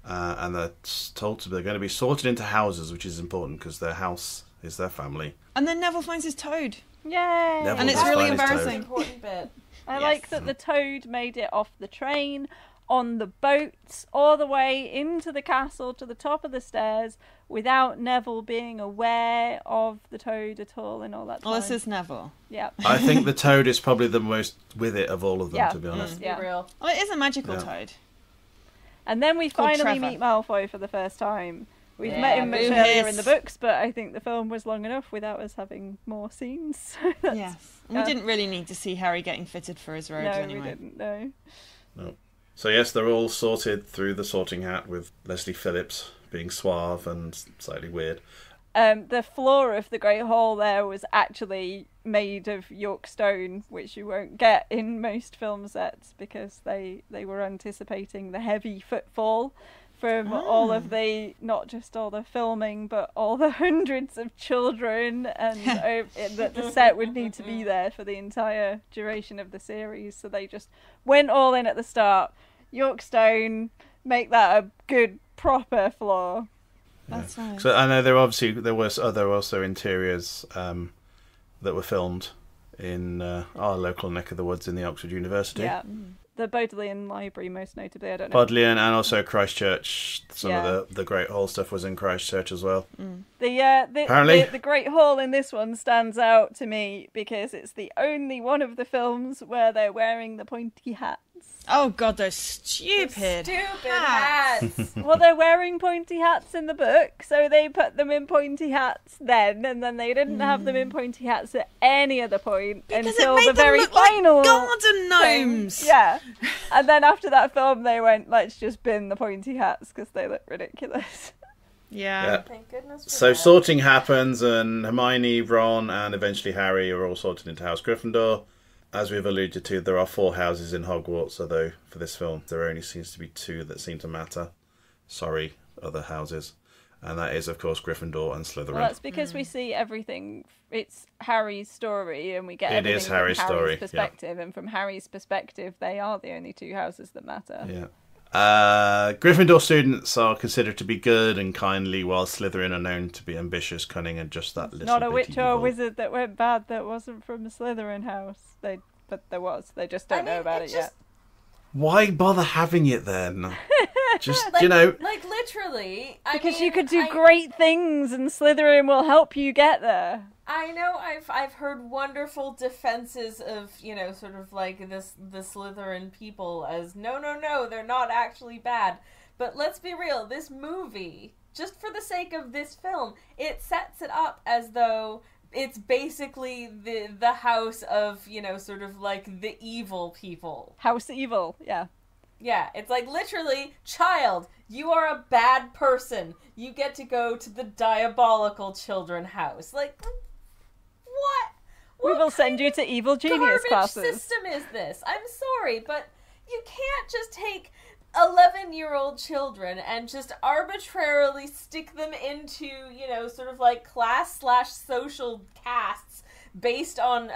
and they're told they're going to be sorted into houses, which is important because their house is their family. And then Neville finds his toad. Yay! And it's really embarrassing. Important bit. I like that the toad made it off the train, on the boat, all the way into the castle to the top of the stairs without Neville being aware of the toad at all in all that time. Well, this is Neville. Yeah. I think the toad is probably the most with it of all of them, to be honest. Yeah. Real. Well, it is a magical toad. And then we finally meet Malfoy for the first time. We've met him much earlier in the books, but I think the film was long enough without us having more scenes. Yes. We didn't really need to see Harry getting fitted for his robes anyway. No, we didn't, no. So yes, they're all sorted through the sorting hat with Leslie Phillips being suave and slightly weird. The floor of the Great Hall there was actually made of York stone, which you won't get in most film sets because they were anticipating the heavy footfall from all of the, not just all the filming, but all the hundreds of children, and that the set would need to be there for the entire duration of the series. So they just went all in at the start. York stone, make that a good, proper floor. That's nice. So I know there were also interiors that were filmed in our local neck of the woods in the Oxford University. Yeah. The Bodleian Library, most notably. I don't know. Bodleian and also Christchurch. Some of the Great Hall stuff was in Christchurch as well. The Great Hall in this one stands out to me because it's the only one of the films where they're wearing the pointy hats. Oh God, those stupid hats. Well, they're wearing pointy hats in the book, so they put them in pointy hats then, and then they didn't have them in pointy hats at any other point until the very final like garden gnomes. Thing. Yeah, and then after that film, they went, let's just bin the pointy hats because they look ridiculous. Yeah. Thank goodness for So that. sorting happens, and Hermione, Ron, and eventually Harry are all sorted into House Gryffindor. As we've alluded to, there are 4 houses in Hogwarts, although for this film there only seems to be 2 that seem to matter. Sorry, other houses. And that is, of course, Gryffindor and Slytherin. Well, that's because we see everything. It's Harry's story, and we get everything is Harry's from story, Harry's perspective. And from Harry's perspective, they are the only 2 houses that matter. Yeah. Gryffindor students are considered to be good and kindly, while Slytherin are known to be ambitious, cunning, and just that little Not a bit witch or a evil. wizard that went bad that wasn't from a Slytherin house. But there was. They just don't know about it yet. Why bother having it then? Just, Like literally. Because you could do great things, and Slytherin will help you get there. I know I've heard wonderful defenses of, sort of like the Slytherin people as no, they're not actually bad. But let's be real, this movie, just for the sake of this film, it sets it up as though it's basically the house of, sort of like the evil people. House evil, yeah. Yeah, it's like literally, child, you are a bad person. You get to go to the diabolical children house. Like, what? We will send you to evil genius garbage classes. System is this? I'm sorry, but you can't just take 11-year-old children and just arbitrarily stick them into, sort of like class/social castes based on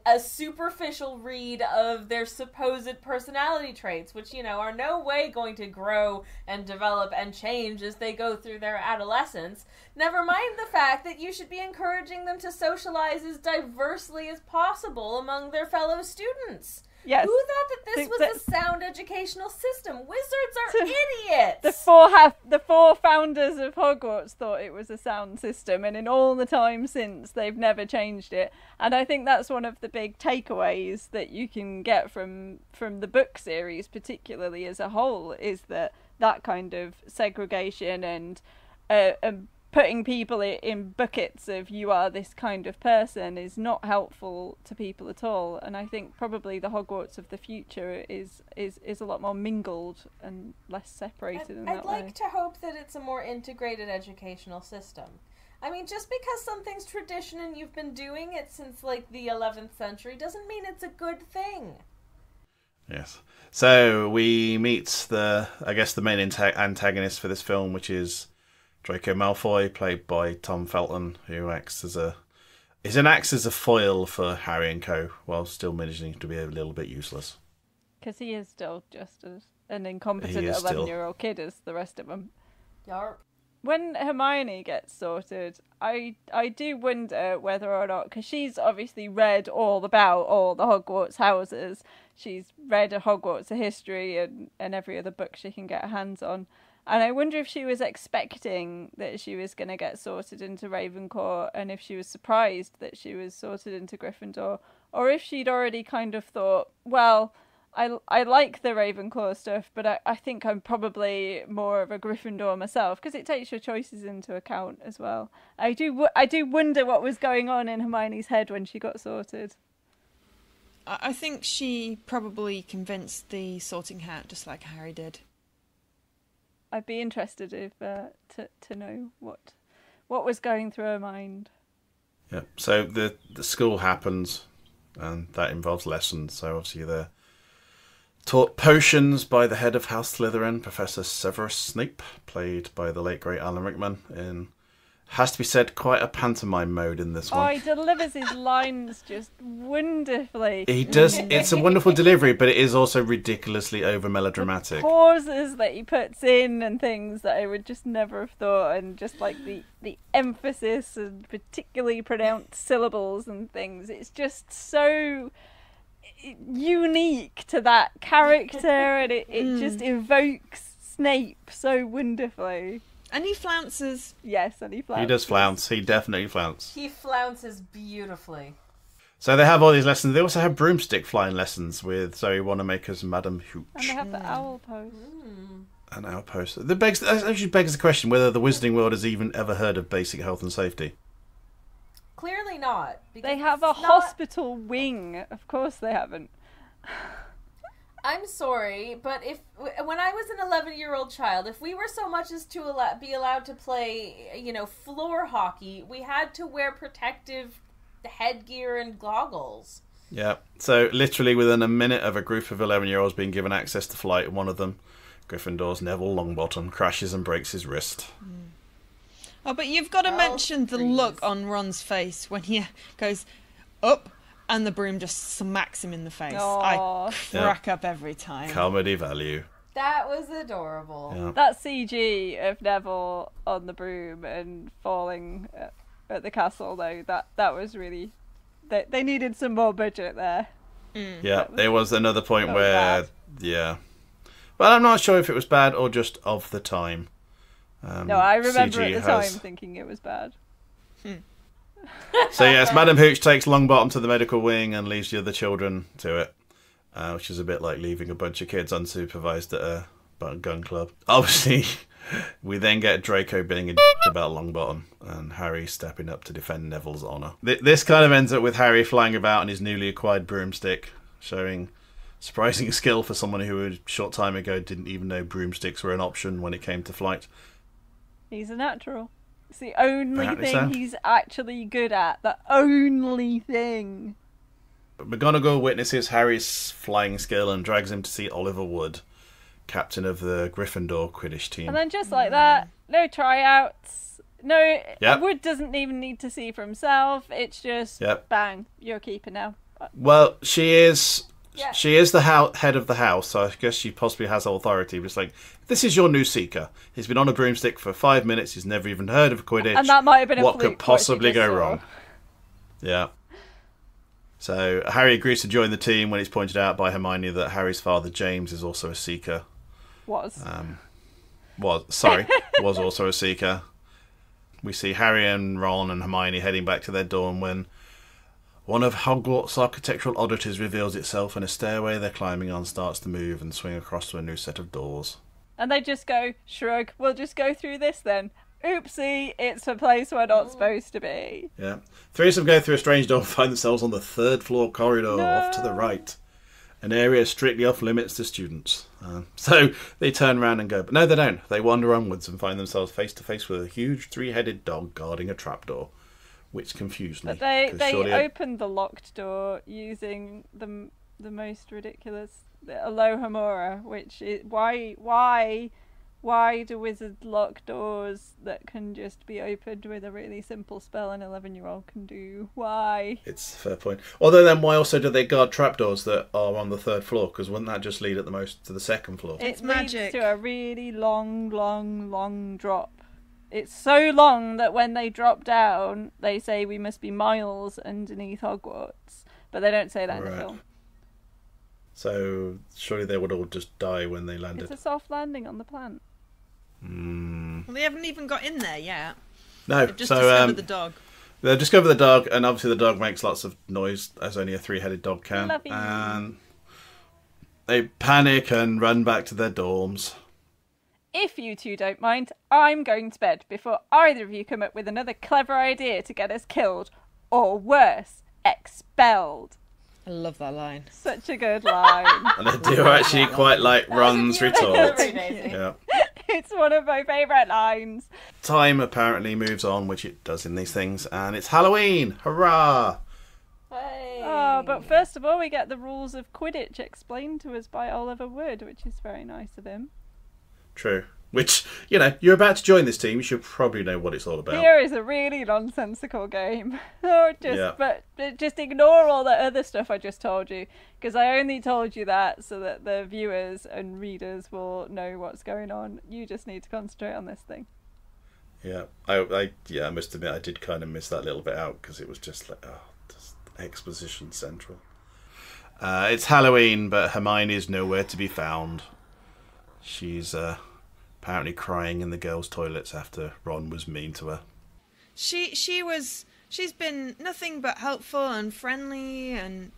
a superficial read of their supposed personality traits, which, are no way going to grow and develop and change as they go through their adolescence. Never mind the fact that you should be encouraging them to socialize as diversely as possible among their fellow students. Yes. Who thought that this was a sound educational system? Wizards are idiots! The four founders of Hogwarts thought it was a sound system, and in all the time since, they've never changed it. And I think that's one of the big takeaways that you can get from the book series, particularly as a whole, is that kind of segregation and putting people in buckets of you are this kind of person is not helpful to people at all. And I think probably the Hogwarts of the future is a lot more mingled and less separated in that way. I'd like to hope that it's a more integrated educational system. I mean, just because something's tradition and you've been doing it since like the 11th century doesn't mean it's a good thing. Yes. So we meet the main antagonist for this film, which is Draco Malfoy, played by Tom Felton, who acts as a foil for Harry and co, while still managing to be a little bit useless. Because he is still just as an incompetent 11-year-old kid as the rest of them. Yarp. When Hermione gets sorted, I do wonder whether or not, because she's obviously read all about all the Hogwarts houses. She's read a Hogwarts history and every other book she can get her hands on. And I wonder if she was expecting that she was going to get sorted into Ravenclaw, and if she was surprised that she was sorted into Gryffindor, or if she'd already kind of thought, well, I like the Ravenclaw stuff, but I think I'm probably more of a Gryffindor myself, because it takes your choices into account as well. I do wonder what was going on in Hermione's head when she got sorted. I think she probably convinced the sorting hat just like Harry did. I'd be interested if to know what was going through her mind. Yeah. So the school happens, and that involves lessons. So obviously they're taught potions by the head of House Slytherin, Professor Severus Snape, played by the late great Alan Rickman, in, has to be said, quite a pantomime mode in this Oh, one. he delivers his lines just wonderfully. He does. It's a wonderful delivery, but it is also ridiculously over melodramatic. Pauses that he puts in and things that I would just never have thought, and just like the emphasis and particularly pronounced syllables and things. It's just so unique to that character, and it just evokes Snape so wonderfully. And he flounces. Yes, and he flounces. He does flounce. He definitely flounces. He flounces beautifully. So they have all these lessons. They also have broomstick flying lessons with Zoe Wanamaker's Madam Hooch. And they have the owl pose. An outpost. That actually begs the question whether the Wizarding World has even ever heard of basic health and safety. Clearly not. They have a hospital wing. Of course they haven't. I'm sorry, but when I was an 11-year-old child, if we were so much as to be allowed to play, floor hockey, we had to wear protective headgear and goggles. Yeah. So literally within a minute of a group of 11-year-olds being given access to flight, one of them, Gryffindor's Neville Longbottom, crashes and breaks his wrist. Oh, but you've got to mention the look on Ron's face when he goes up and the broom just smacks him in the face. Aww. I crack up every time. Comedy value. That was adorable. Yeah. That CG of Neville on the broom and falling at the castle, though, that was really... They needed some more budget there. Yeah, there was another point that where... was Yeah. Well, I'm not sure if it was bad or just of the time. No, I remember CG at the time thinking it was bad. So yes, Madam Hooch takes Longbottom to the medical wing and leaves the other children to it, which is a bit like leaving a bunch of kids unsupervised at a gun club. Obviously, we then get Draco being a about Longbottom and Harry stepping up to defend Neville's honour. This kind of ends up with Harry flying about on his newly acquired broomstick, showing surprising skill for someone who a short time ago didn't even know broomsticks were an option when it came to flight. He's a natural. It's the only Apparently thing so. he's actually good at. The only thing. McGonagall witnesses Harry's flying skill and drags him to see Oliver Wood, captain of the Gryffindor Quidditch team. And then just like that, no tryouts. No, Yep. Wood doesn't even need to see for himself. It's just, Yep. bang, you're a keeper now. Well, she is... Yeah. She is the head of the house, so I guess she possibly has authority. But it's like, this is your new seeker. He's been on a broomstick for 5 minutes. He's never even heard of Quidditch. And that might have been a what fluke, could possibly what she just go saw. wrong? Yeah. So Harry agrees to join the team when it's pointed out by Hermione that Harry's father, James, is also a seeker. Was Also a seeker. We see Harry and Ron and Hermione heading back to their dorm when one of Hogwarts' architectural oddities reveals itself and a stairway they're climbing on starts to move and swing across to a new set of doors. And they just go, shrug, we'll just go through this then. Oopsie, it's a place we're not supposed to be. Yeah. Three of them go through a strange door and find themselves on the third floor corridor No. off to the right. An area strictly off limits to students. So they turn around and go, but no, they don't. They wander onwards and find themselves face to face with a huge three-headed dog guarding a trapdoor, which confused me. But they 'cause surely opened the locked door using the most ridiculous Alohomora, which is why do wizards lock doors that can just be opened with a really simple spell an 11-year-old can do? Why? It's a fair point. Although then why also do they guard trapdoors that are on the third floor? Because wouldn't that just lead at the most to the second floor? It It's leads magic. to a really long drop. It's so long that when they drop down, they say we must be miles underneath Hogwarts. But they don't say that in the Right. film. So surely they would all just die when they landed. It's a soft landing on the plant. Well, they haven't even got in there yet. No, They've just so discovered the dog. they discover the dog, and obviously the dog makes lots of noise, as only a three-headed dog can. Lovey. And they panic and run back to their dorms. If you two don't mind, I'm going to bed before either of you come up with another clever idea to get us killed, or worse, expelled. I love that line. Such a good line. And they do actually quite like Ron's retort. Daisy. Yeah. It's one of my favourite lines. Time apparently moves on, which it does in these things, and it's Halloween! Hurrah! Hey. Oh, but first of all, we get the rules of Quidditch explained to us by Oliver Wood, which is very nice of him. True. Which, you're about to join this team, you should probably know what it's all about. Here is a really nonsensical game. Yeah. But just ignore all that other stuff I just told you, because I only told you that so that the viewers and readers will know what's going on. You just need to concentrate on this thing. Yeah, I must admit I did kind of miss that little bit out because it was just like, just exposition central. It's Halloween, but Hermione is nowhere to be found. She's apparently crying in the girls' toilets after Ron was mean to her. She's been nothing but helpful and friendly and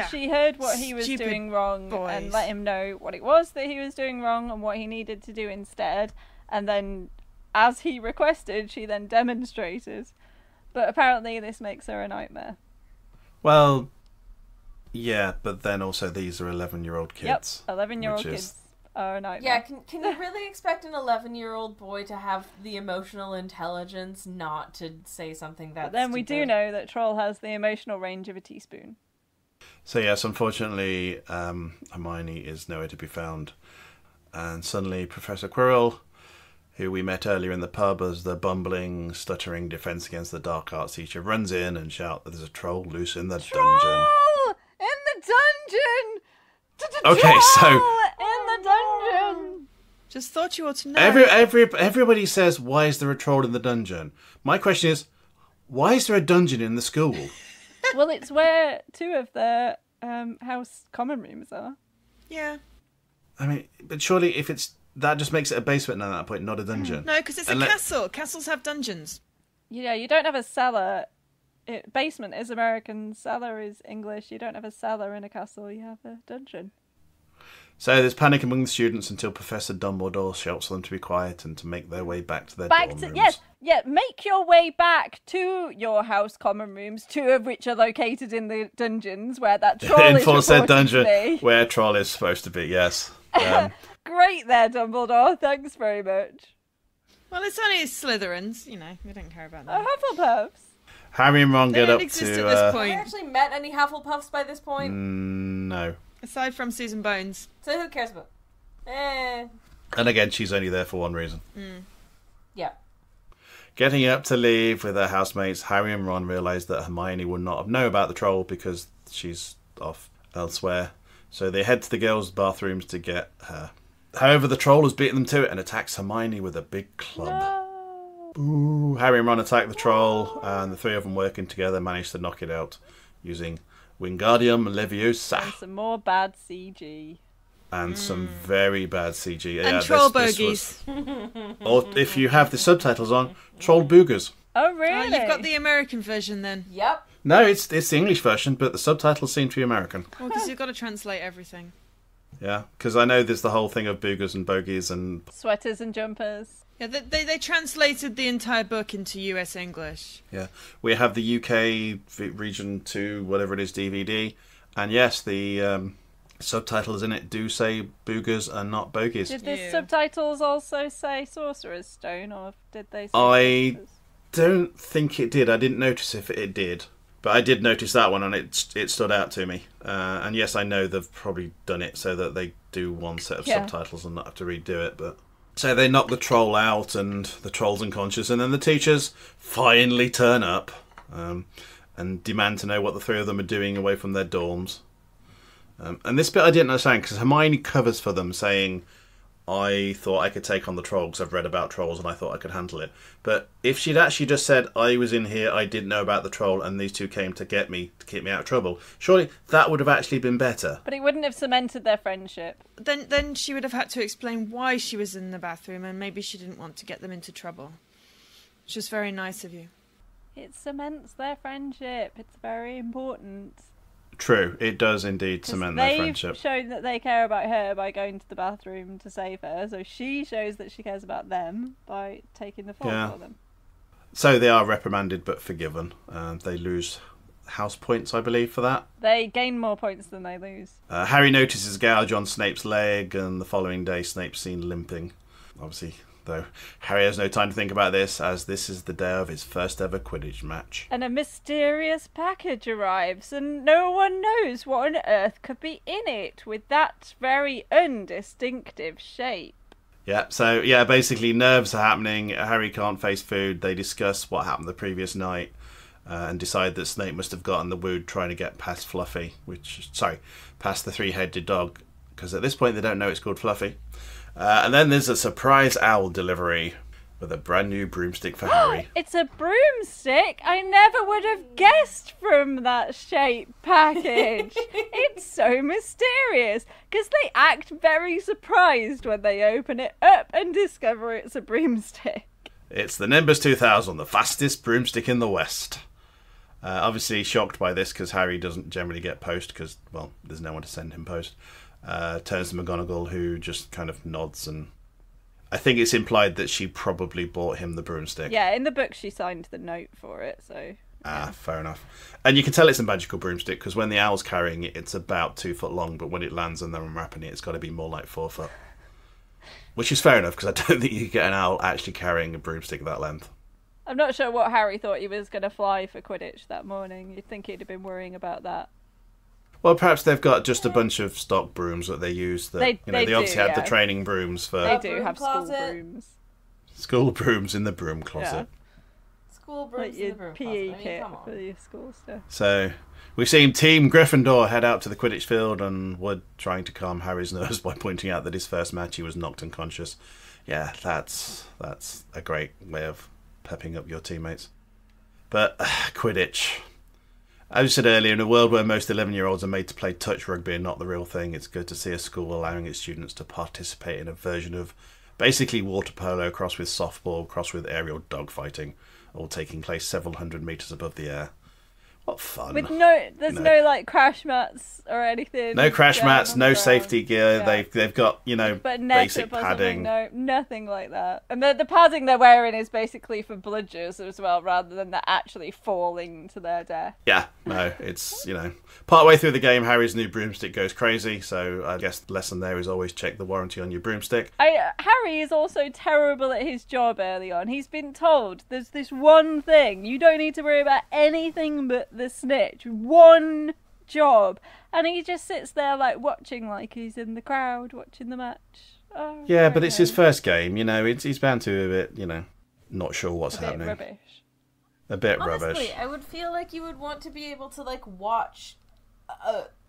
she heard what he was Stupid doing wrong boys. and let him know what it was that he was doing wrong and what he needed to do instead. And then, as he requested, she then demonstrated. But apparently this makes her a nightmare. Well, yeah, but then also these are 11-year-old kids. Yep, 11-year-old which kids is- are a nightmare. Yeah, can you really expect an 11-year-old boy to have the emotional intelligence not to say something that's But then we do stupid? know that Troll has the emotional range of a teaspoon. So yes, unfortunately, Hermione is nowhere to be found. And suddenly Professor Quirrell, who we met earlier in the pub as the bumbling, stuttering Defence Against the Dark Arts teacher, runs in and shouts that there's a troll loose in the dungeon. Troll! In the dungeon! Okay, so- in the dungeon! just thought you ought to know. Everybody says, why is there a troll in the dungeon? My question is, why is there a dungeon in the school? Well, it's where two of the house common rooms are. Yeah. I mean, but surely if it's... That just makes it a basement at that point, not a dungeon. No, because it's a castle. Castles have dungeons. Yeah, you don't have a cellar. Basement is American, cellar is English. You don't have a cellar in a castle, you have a dungeon. So there's panic among the students until Professor Dumbledore shouts for them to be quiet and to make their way back to their dorm rooms. Make your way back to your house common rooms, two of which are located in the dungeons where that troll is In said reported dungeon to be. where troll is supposed to be, yes. Great there, Dumbledore. Thanks very much. Well, it's only Slytherins. We don't care about that. Hufflepuffs. Harry and Ron They get don't up exist to... at this Have point. we actually met any Hufflepuffs by this point? no. Aside from Susan Bones. So who cares about? And again, she's only there for one reason. Yeah. Getting up to leave with their housemates, Harry and Ron realise that Hermione would not have known about the troll because she's off elsewhere. So they head to the girls' bathrooms to get her. However, the troll has beaten them to it and attacks Hermione with a big club. No. Ooh. Harry and Ron attack the troll, and the three of them working together manage to knock it out using Wingardium Leviosa. And some more bad CG. And some very bad CG. And troll this bogies. Or if you have the subtitles on, troll boogers. Oh, really? You've got the American version then. Yep. No, it's the English version, but the subtitles seem to be American. Well, because you've got to translate everything. Yeah, because I know there's the whole thing of boogers and bogies and... Sweaters and jumpers. Yeah, they translated the entire book into US English. Yeah, we have the UK Region 2, whatever it is, DVD. And yes, the subtitles in it do say boogers and not bogies. Did the Yeah. subtitles also say Sorcerer's Stone, or did they say I Sorcerer's? don't think it did. I didn't notice if it did. But I did notice that one, and it stood out to me. And yes, I know they've probably done it so that they do one set of subtitles and not have to redo it. But so they knock the troll out, and the troll's unconscious, and then the teachers finally turn up and demand to know what the three of them are doing away from their dorms. And this bit I didn't understand, because Hermione covers for them, saying, I thought I could take on the troll because I've read about trolls and I thought I could handle it. But if she'd actually just said, I was in here, I didn't know about the troll, and these two came to get me, to keep me out of trouble, surely that would have actually been better. But it wouldn't have cemented their friendship. Then she would have had to explain why she was in the bathroom, and maybe she didn't want to get them into trouble. Which was very nice of you. It cements their friendship. It's very important. True, it does indeed cement their friendship. They've shown that they care about her by going to the bathroom to save her, so she shows that she cares about them by taking the fall for them. So they are reprimanded but forgiven. They lose house points, I believe, for that. They gain more points than they lose. Harry notices a gouge on Snape's leg, and the following day Snape's seen limping. obviously, though, Harry has no time to think about this, as this is the day of his first ever Quidditch match. And a mysterious package arrives, and no one knows what on earth could be in it with that very undistinctive shape. Yeah, so, yeah, basically nerves are happening. Harry can't face food. They discuss what happened the previous night and decide that Snape must have gotten the wood trying to get past Fluffy, past the three-headed dog, because at this point they don't know it's called Fluffy. And then there's a surprise owl delivery with a brand new broomstick for Harry. It's a broomstick? I never would have guessed from that shape package. It's so mysterious, because they act very surprised when they open it up and discover it's a broomstick. It's the Nimbus 2000, the fastest broomstick in the West. Obviously shocked by this, because Harry doesn't generally get post, because, well, there's no one to send him post. Turns to McGonagall, who just kind of nods, and I think it's implied that she probably bought him the broomstick. Yeah, in the book she signed the note for it, so... Ah, fair enough. And you can tell it's a magical broomstick, because when the owl's carrying it, it's about 2 foot long, but when it lands and they're unwrapping it, it's got to be more like 4 foot. Which is fair enough, because I don't think you could get an owl actually carrying a broomstick that length. I'm not sure what Harry thought he was going to fly for Quidditch that morning. You'd think he'd have been worrying about that. Well, perhaps they've got just a bunch of stock brooms that they use. That, they obviously do, have the training brooms for... They do have closet. school brooms. School brooms in the broom closet. Yeah. School brooms Like in your the broom PE closet. kit Come on. for your school stuff. So, we've seen Team Gryffindor head out to the Quidditch field, and Wood trying to calm Harry's nerves by pointing out that his first match he was knocked unconscious. Yeah, that's a great way of pepping up your teammates. But Quidditch... As you said earlier, in a world where most 11-year-olds are made to play touch rugby and not the real thing, it's good to see a school allowing its students to participate in a version of basically water polo crossed with softball, crossed with aerial dogfighting, all taking place several hundred metres above the air. What fun. With no like crash mats or anything. No crash mats, no safety gear. Yeah. They've got, But basic padding. No, nothing like that. And the padding they're wearing is basically for bludgers as well, rather than they're actually falling to their death. Yeah, no, it's, partway through the game, Harry's new broomstick goes crazy, so I guess the lesson there is always check the warranty on your broomstick. Harry is also terrible at his job early on. He's been told there's this one thing. You don't need to worry about anything but the snitch. One job. And he just sits there watching like he's in the crowd watching the match. Oh, yeah, but it's his first game, he's bound to be a bit, not sure what's happening. Rubbish. A bit Honestly, rubbish. I would feel like you would want to be able to watch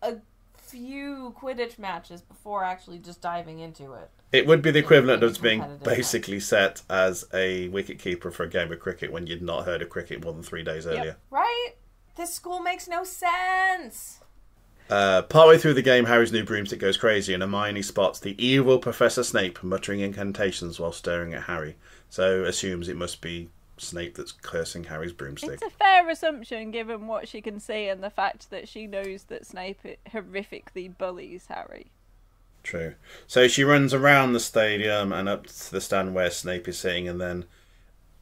a few Quidditch matches before actually just diving into it. It would be the equivalent of being competitive basically set as a wicket-keeper for a game of cricket when you'd not heard of cricket more than 3 days earlier. Right? This school makes no sense. Partway through the game, Harry's new broomstick goes crazy and Hermione spots the evil Professor Snape muttering incantations while staring at Harry. So assumes it must be Snape that's cursing Harry's broomstick. It's a fair assumption given what she can see and the fact that she knows that Snape horrifically bullies Harry. True. So she runs around the stadium and up to the stand where Snape is sitting, and then,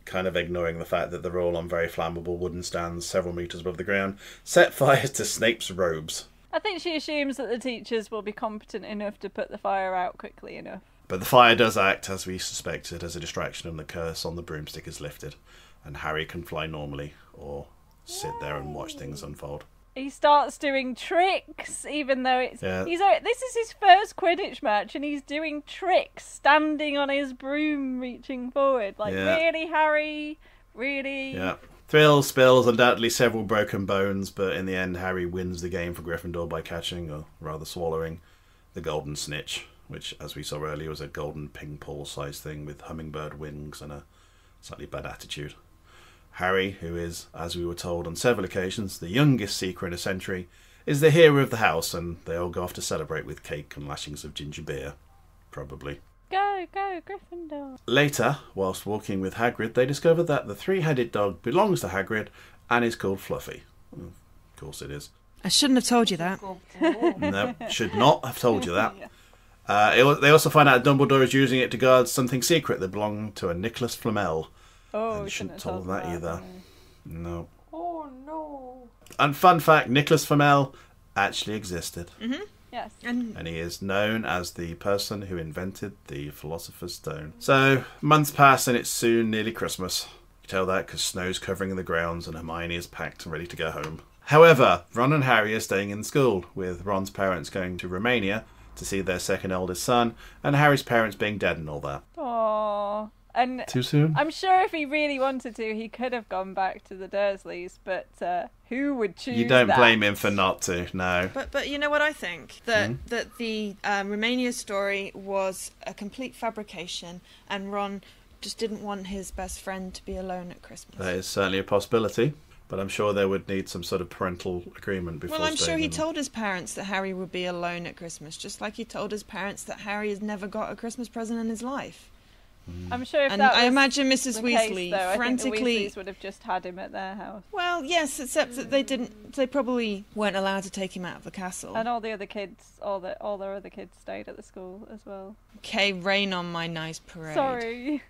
kind of ignoring the fact that they're all on very flammable wooden stands several metres above the ground, set fire to Snape's robes. I think she assumes that the teachers will be competent enough to put the fire out quickly enough. But the fire does act, as we suspected, as a distraction, and the curse on the broomstick is lifted, and Harry can fly normally, or sit there and watch things unfold. He starts doing tricks, even though it's... Yeah. This is his first Quidditch match, and he's doing tricks, standing on his broom, reaching forward. Really, Harry? Really? Yeah. Thrills, spills, undoubtedly several broken bones, but in the end, Harry wins the game for Gryffindor by catching, or rather swallowing, the golden snitch, which, as we saw earlier, was a golden ping-pong-sized thing with hummingbird wings and a slightly bad attitude. Harry, who is, as we were told on several occasions, the youngest seeker in a century, is the hero of the house, and they all go off to celebrate with cake and lashings of ginger beer. Probably. Go, Gryffindor. Later, whilst walking with Hagrid, they discover that the three-headed dog belongs to Hagrid and is called Fluffy. Of course it is. I shouldn't have told you that. No, should not have told you that. They also find out Dumbledore is using it to guard something secret that belonged to a Nicholas Flamel. Oh, And we shouldn't have have told that either. No. Oh no. And fun fact, Nicholas Flamel actually existed. Yeah, Yes. And he is known as the person who invented the Philosopher's Stone. So, months pass and it's soon nearly Christmas. You tell that because snow's covering the grounds and Hermione is packed and ready to go home. However, Ron and Harry are staying in school, with Ron's parents going to Romania to see their second eldest son, and Harry's parents being dead and all that. Aww. And Too soon? I'm sure if he really wanted to, he could have gone back to the Dursleys, but who would choose You don't that? blame him for not to, no. But you know what I think? That the Romania story was a complete fabrication, and Ron just didn't want his best friend to be alone at Christmas. That is certainly a possibility, but I'm sure there would need some sort of parental agreement before. Well, I'm sure he staying told his parents that Harry would be alone at Christmas, just like he told his parents that Harry has never got a Christmas present in his life. I'm sure if And that was I imagine Mrs. the Weasley case, though, frantically. I think the Weasleys would have just had him at their house. Well, yes, except that they didn't. They probably weren't allowed to take him out of the castle. And all the other kids, all their other kids stayed at the school as well. Okay, rain on my nice parade. Sorry.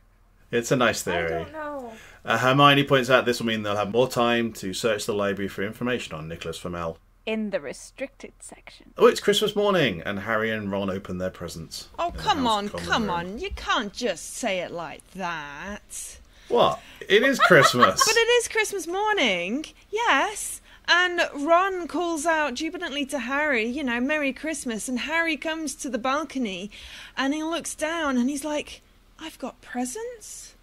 It's a nice I theory. don't know. Hermione points out this will mean they'll have more time to search the library for information on Nicholas Flamel. In the restricted section. Oh, it's Christmas morning, and Harry and Ron open their presents. Oh, in the come House on, of Commons come room. on. You can't just say it like that. What? It is Christmas. But it is Christmas morning, yes. And Ron calls out jubilantly to Harry, you know, Merry Christmas. And Harry comes to the balcony and he looks down and he's like, I've got presents?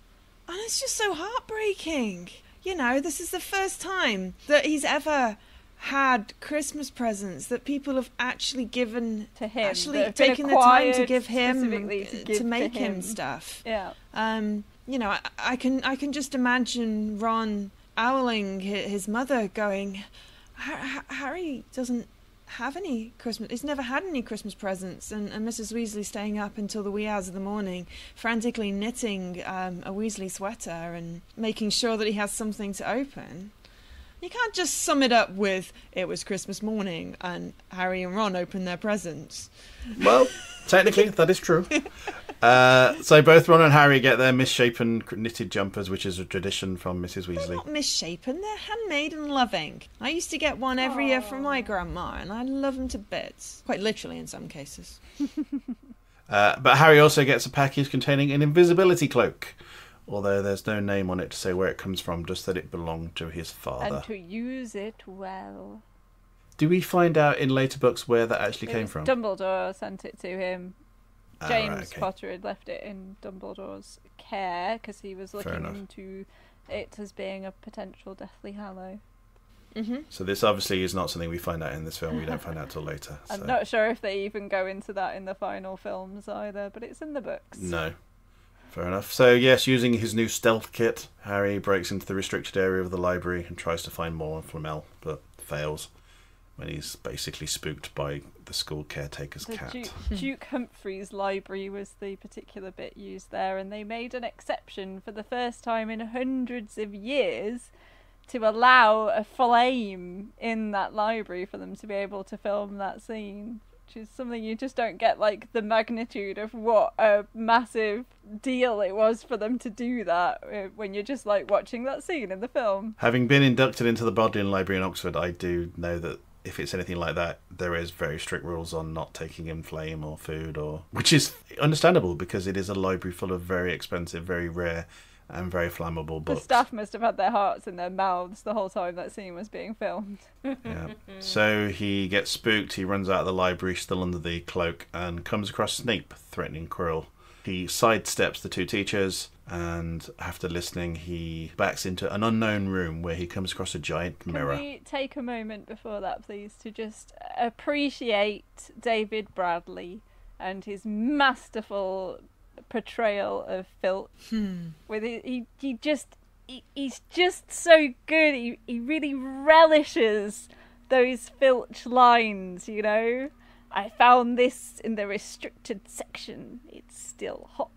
And it's just so heartbreaking. You know, this is the first time that he's ever had Christmas presents that people have actually given To him, actually that have been taken the time to acquired give him specifically to give to make him him. stuff. Yeah. You know, I can just imagine Ron owling his mother, going, Harry doesn't have any Christmas. He's never had any Christmas presents, and Mrs. Weasley staying up until the wee hours of the morning, frantically knitting a Weasley sweater and making sure that he has something to open. You can't just sum it up with, it was Christmas morning and Harry and Ron opened their presents. Well, technically, that is true. So both Ron and Harry get their misshapen knitted jumpers, which is a tradition from Mrs. They're Weasley. not misshapen, they're handmade and loving. I used to get one every year from my grandma, and I love them to bits. Quite literally in some cases. But Harry also gets a package containing an invisibility cloak, although there's no name on it to say where it comes from, just that it belonged to his father. And to use it well. Do we find out in later books where that actually came from? Dumbledore sent it to him. James right, okay. Potter had left it in Dumbledore's care because he was Fair looking enough. into it as being a potential Deathly Hallow. Mm-hmm. So this obviously is not something we find out in this film. We don't find out till later. I'm so- not sure if they even go into that in the final films either, but it's in the books. No. Fair enough. So yes, using his new stealth kit, Harry breaks into the restricted area of the library and tries to find more on Flamel, but fails when he's basically spooked by the school caretaker's The cat. Duke Humphrey's library was the particular bit used there, and they made an exception for the first time in hundreds of years to allow a flame in that library for them to be able to film that scene, which is something you just don't get, like, the magnitude of what a massive deal it was for them to do that when you're just, like, watching that scene in the film. Having been inducted into the Bodleian Library in Oxford, I do know that if it's anything like that, there is very strict rules on not taking in flame or food, which is understandable because it is a library full of very expensive, very rare and very flammable books. The staff must have had their hearts in their mouths the whole time that scene was being filmed. Yeah. So he gets spooked, he runs out of the library still under the cloak and comes across Snape threatening Quirrell. He sidesteps the two teachers and after listening he backs into an unknown room where he comes across a giant mirror. Can we take a moment before that, please, to just appreciate David Bradley and his masterful portrayal of Filch? With he's just so good. He really relishes those Filch lines, you know. I found this in the restricted section. It's still hot.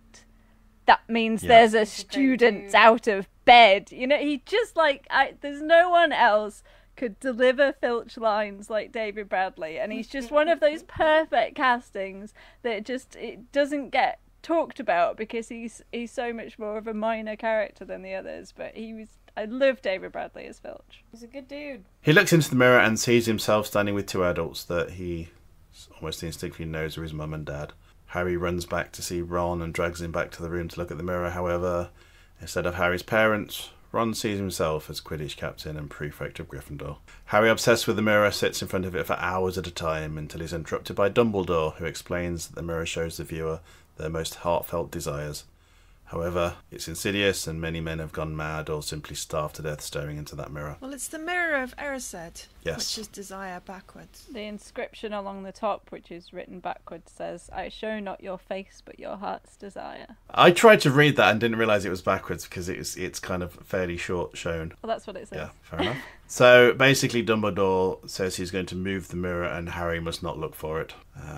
That means there's a student out of bed. You know, he just there's no one else could deliver Filch lines like David Bradley, and he's just one of those perfect castings that it doesn't get talked about because he's so much more of a minor character than the others. But I love David Bradley as Filch. He's a good dude. He looks into the mirror and sees himself standing with two adults that he almost instinctively knows are his mum and dad. Harry runs back to see Ron and drags him back to the room to look at the mirror. However, instead of Harry's parents, Ron sees himself as Quidditch captain and prefect of Gryffindor. Harry, obsessed with the mirror, sits in front of it for hours at a time until he's interrupted by Dumbledore, who explains that the mirror shows the viewer their most heartfelt desires. However, it's insidious and many men have gone mad or simply starved to death staring into that mirror. Well, it's the mirror of Erised, Yes. which is desire backwards. The inscription along the top, which is written backwards, says, "I show not your face, but your heart's desire." I tried to read that and didn't realise it was backwards because it's kind of fairly short shown. Well, that's what it says. Yeah, fair enough. So basically Dumbledore says he's going to move the mirror and Harry must not look for it.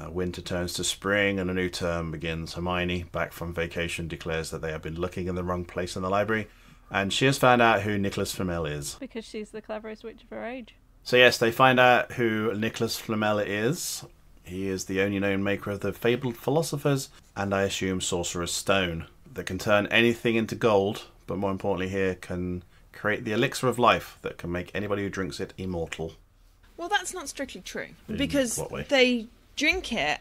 Winter turns to spring and a new term begins. Hermione, back from vacation, declares that they have been looking in the wrong place in the library and she has found out who Nicholas Flamel is. Because she's the cleverest witch of her age. So yes, they find out who Nicholas Flamel is. He is the only known maker of the fabled Philosophers and I assume Sorcerer's Stone that can turn anything into gold, but more importantly here can create the elixir of life that can make anybody who drinks it immortal. Well, that's not strictly true. In Because what way? they drink it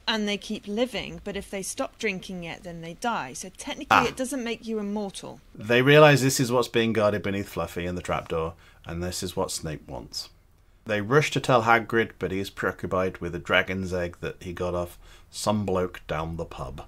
and they keep living, but if they stop drinking it, then they die. So technically it doesn't make you immortal. They realise this is what's being guarded beneath Fluffy and the trapdoor, and this is what Snape wants. They rush to tell Hagrid, but he is preoccupied with a dragon's egg that he got off some bloke down the pub.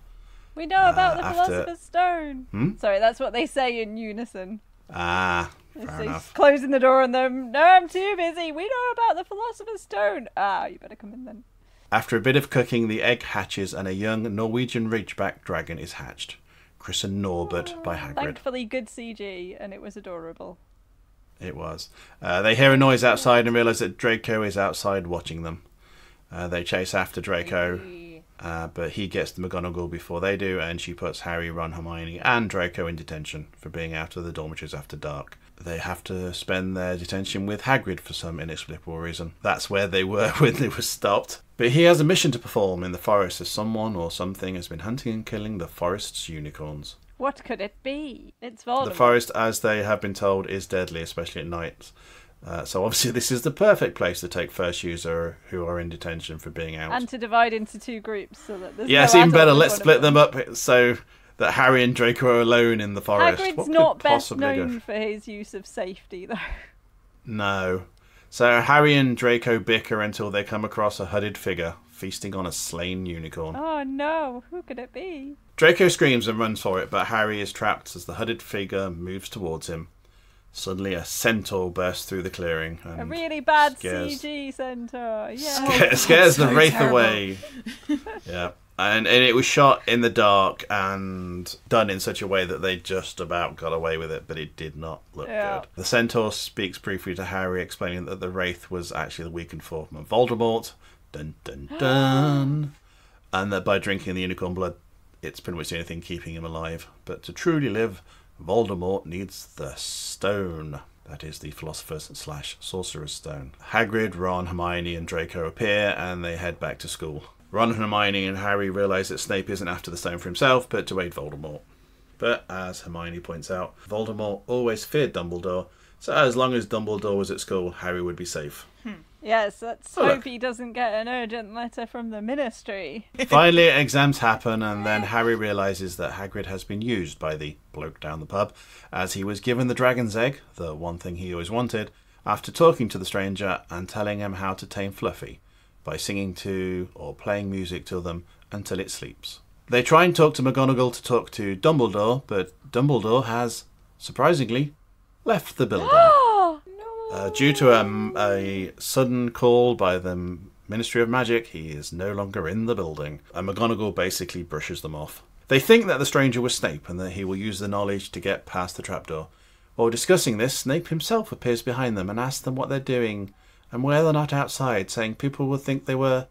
We know about the after- Philosopher's Stone. Sorry, that's what they say in unison. Fair He's enough. closing the door on them. No, I'm too busy. We know about the Philosopher's Stone. You better come in then. After a bit of cooking, the egg hatches and a young Norwegian Ridgeback dragon is hatched, christened Norbert by Hagrid. Thankfully, good CG, and it was adorable. It was. They hear a noise outside and realise that Draco is outside watching them. They chase after Draco, but he gets to McGonagall before they do, and she puts Harry, Ron, Hermione and Draco in detention for being out of the dormitories after dark. They have to spend their detention with Hagrid for some inexplicable reason. That's where they were when they were stopped. But he has a mission to perform in the forest as someone or something has been hunting and killing the forest's unicorns. What could it be? It's Voldemort. The forest, as they have been told, is deadly, especially at night. So obviously this is the perfect place to take first user who are in detention for being out. And to divide into two groups so that there's Yes, no even better. adult in Let's one split of them up so that Harry and Draco are alone in the forest. Hagrid's What could not best possibly go- known for his use of safety, though. No. So Harry and Draco bicker until they come across a hooded figure feasting on a slain unicorn. Oh no, who could it be? Draco screams and runs for it, but Harry is trapped as the hooded figure moves towards him. Suddenly a centaur bursts through the clearing and A really bad scares- CG centaur. Yeah. scares the so wraith terrible. away. Yeah. And it was shot in the dark and done in such a way that they just about got away with it, but it did not look Yeah. good. The centaur speaks briefly to Harry, explaining that the wraith was actually the weakened form of Voldemort. Dun dun dun. And that by drinking the unicorn blood, it's pretty much the only thing keeping him alive. But to truly live, Voldemort needs the stone. That is the Philosopher's / Sorcerer's Stone. Hagrid, Ron, Hermione and Draco appear and they head back to school. Ron, Hermione and Harry realise that Snape isn't after the stone for himself, but to aid Voldemort. But, as Hermione points out, Voldemort always feared Dumbledore, so as long as Dumbledore was at school, Harry would be safe. Yes, let's Oh, hope look. he doesn't get an urgent letter from the Ministry. Finally, exams happen, and then Harry realises that Hagrid has been used by the bloke down the pub, as he was given the dragon's egg, the one thing he always wanted, after talking to the stranger and telling him how to tame Fluffy, by singing to or playing music to them until it sleeps. They try and talk to McGonagall to talk to Dumbledore, but Dumbledore has, surprisingly, left the building. Due to a sudden call by the Ministry of Magic, he is no longer in the building, and McGonagall basically brushes them off. They think that the stranger was Snape and that he will use the knowledge to get past the trapdoor. While discussing this, Snape himself appears behind them and asks them what they're doing and why they're not outside, saying people would think they were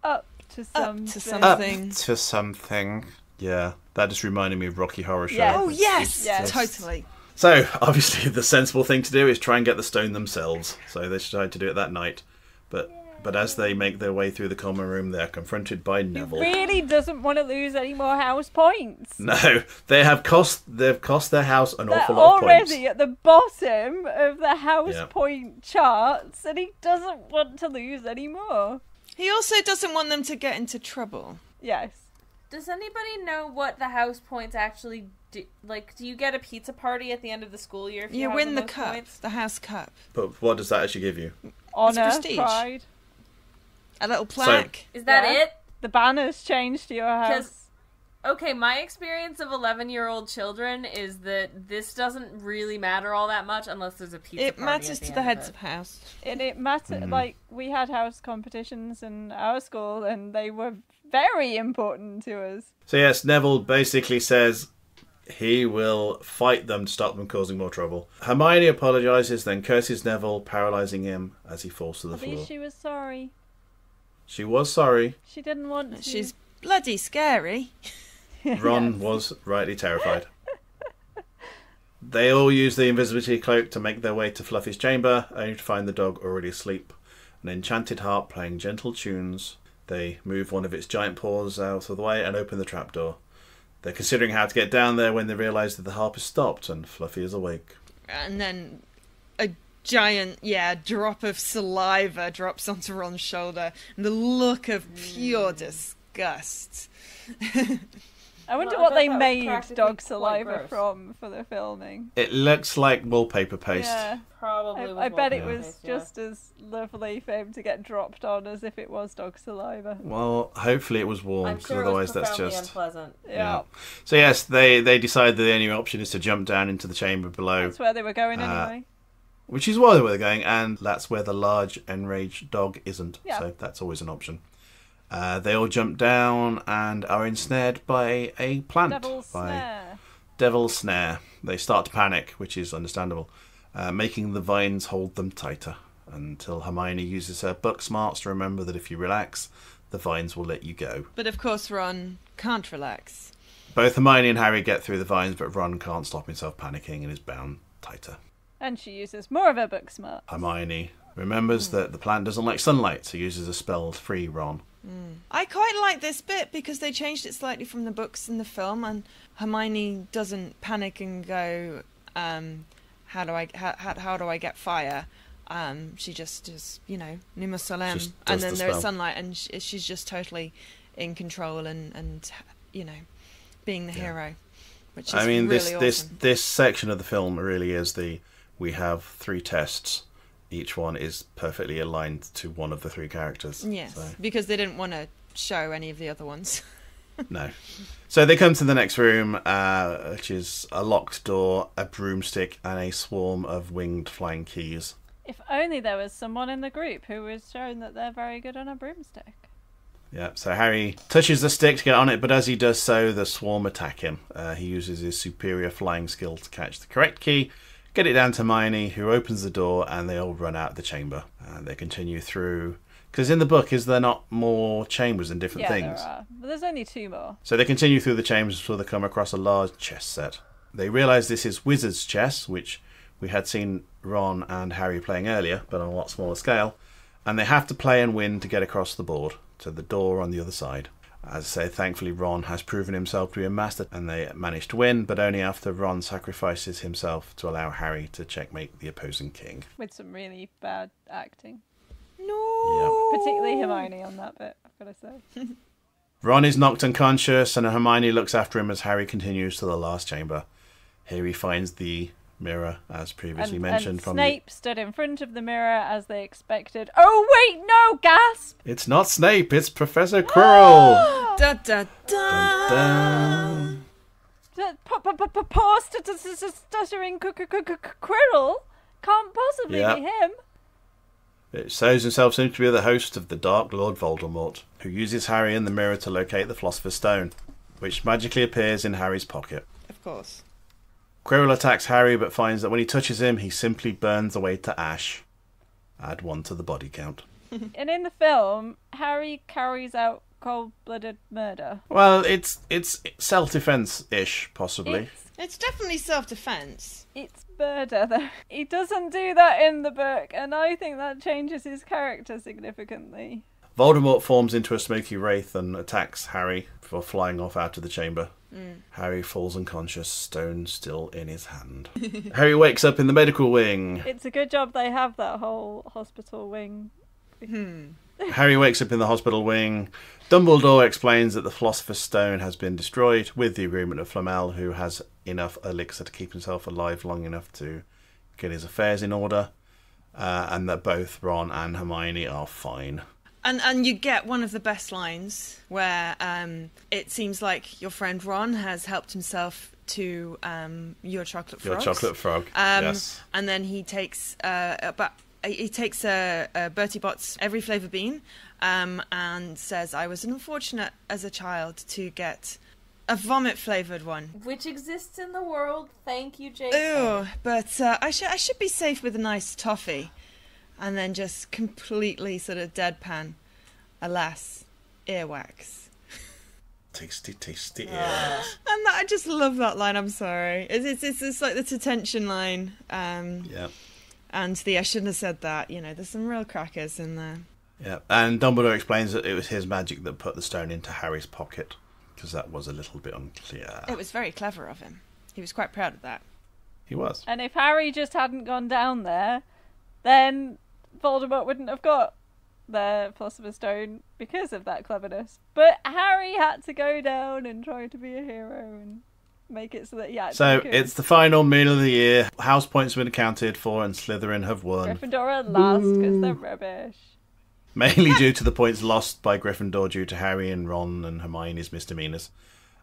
Up to something. something. up to something. Yeah, that just reminded me of Rocky Horror Show. Yes. Oh, yes! Yes. Totally. So, obviously, the sensible thing to do is try and get the stone themselves. So they decide to do it that night. But as they make their way through the common room, they're confronted by Neville. Really doesn't want to lose any more house points. No, they've cost their house an They're awful lot of points. already at the bottom of the house Yeah. point charts, and he doesn't want to lose any more. He also doesn't want them to get into trouble. Yes. Does anybody know what the house points actually do? Like, do you get a pizza party at the end of the school year if you have win the most cup, points? the house cup. But what does that actually give you? Honor, prestige. pride. A little plaque. Is that Yeah. it? The banners changed to your house. Okay, my experience of 11-year-old children is that this doesn't really matter all that much unless there's a pizza It party matters at the to end the of heads it. of house. And it mattered, like, we had house competitions in our school, and they were very important to us. So yes, Neville basically says he will fight them to stop them causing more trouble. Hermione apologises, then curses Neville, paralysing him as he falls to the At floor. least she was sorry. She was sorry. She didn't want to. She's bloody scary. Ron was rightly terrified. They all use the invisibility cloak to make their way to Fluffy's chamber, only to find the dog already asleep. An enchanted harp playing gentle tunes. They move one of its giant paws out of the way and open the trapdoor. They're considering how to get down there when they realise that the harp has stopped and Fluffy is awake. And then a giant, drop of saliva drops onto Ron's shoulder. And the look of pure disgust. I wonder Well, I what bet they that was made practically dog quite saliva gross. from for the filming. It looks like wallpaper paste. Yeah. Probably. I bet it wallpaper was paste, yeah. just as lovely for him to get dropped on as if it was dog saliva. Well, hopefully it was warm, I'm because sure otherwise it was that's profoundly just... unpleasant. Yeah. So yes, they decide that the only option is to jump down into the chamber below, That's where they were going anyway. which is where they're going, and that's where the large enraged dog isn't. Yeah. So that's always an option. They all jump down and are ensnared by a plant. Devil's by snare. Devil's snare. They start to panic, which is understandable, making the vines hold them tighter, until Hermione uses her book smarts to remember that if you relax, the vines will let you go. But of course Ron can't relax. Both Hermione and Harry get through the vines, but Ron can't stop himself panicking and is bound tighter. And she uses more of her book smart. Hermione remembers that the plant doesn't like sunlight, so uses a spell to free Ron. I quite like this bit because they changed it slightly from the books in the film, and Hermione doesn't panic and go, how do I get fire? She just does, Numa Solem, Just and does then the there's spell. sunlight, and she's just totally in control and being the hero, which is really awesome. this section of the film really is we have 3 tests. Each one is perfectly aligned to one of the 3 characters. Yes, So, because they didn't want to show any of the other ones. no. So they come to the next room, which is a locked door, a broomstick, and a swarm of winged flying keys. If only there was someone in the group who was shown that they're very good on a broomstick. Yeah, so Harry touches the stick to get on it, but as he does so, the swarm attack him. He uses his superior flying skill to catch the correct key, get it down to Hermione, who opens the door, and they all run out of the chamber. They continue through... Because in the book, is there not more chambers and different things? There are. But there's only 2 more. So they continue through the chambers until they come across a large chess set. They realise this is wizard's chess, which we had seen Ron and Harry playing earlier, but on a lot smaller scale. And they have to play and win to get across the board to the door on the other side. As I say, thankfully Ron has proven himself to be a master, and they manage to win, but only after Ron sacrifices himself to allow Harry to checkmate the opposing king. With some really bad acting. No. Particularly Hermione on that bit, I've got to say. Ron is knocked unconscious, and Hermione looks after him as Harry continues to the last chamber. Here he finds the mirror, as previously mentioned. And from Snape stood in front of the mirror as they expected. Oh, wait, no, gasp! It's not Snape, it's Professor Quirrell! Da da da. Dun, dun. Poor stuttering Quirrell can't possibly Yeah. be him. It shows himself seems to be the host of the Dark Lord Voldemort, who uses Harry in the mirror to locate the Philosopher's Stone, which magically appears in Harry's pocket. Of course. Quirrell attacks Harry, but finds that when he touches him, he simply burns away to ash. Add 1 to the body count. And in the film, Harry carries out cold-blooded murder. Well, it's self-defense-ish, possibly. It's definitely self-defense. It's murder, though. He doesn't do that in the book, and I think that changes his character significantly. Voldemort forms into a smoky wraith and attacks Harry before flying off out of the chamber. Harry falls unconscious, stone still in his hand. Harry wakes up in the medical wing. It's a good job they have that whole hospital wing. Harry wakes up in the hospital wing. Dumbledore explains that the Philosopher's Stone has been destroyed with the agreement of Flamel, who has enough elixir to keep himself alive long enough to get his affairs in order, and that both Ron and Hermione are fine. And you get one of the best lines where it seems like your friend Ron has helped himself to your chocolate frog. Your chocolate frog, yes. And then he takes Bertie Bott's every flavour bean and says, I was unfortunate as a child to get a vomit-flavoured one. Which exists in the world. Thank you, JK. Ooh, but I should be safe with a nice toffee. And then just completely sort of deadpan. Alas, earwax. Tasty, tasty ears. And I just love that line, I'm sorry. It's like the detention line. Yeah. And the I shouldn't have said that. There's some real crackers in there. Yeah, and Dumbledore explains that it was his magic that put the stone into Harry's pocket, because that was a little bit unclear. It was very clever of him. He was quite proud of that. He was. And if Harry just hadn't gone down there, then Voldemort wouldn't have got the Philosopher's Stone because of that cleverness. But Harry had to go down and try to be a hero and make it so that he actually So could. it's the final meal of the year. House points have been accounted for, and Slytherin have won. Gryffindor are last because they're rubbish. Mainly due to the points lost by Gryffindor due to Harry and Ron and Hermione's misdemeanours.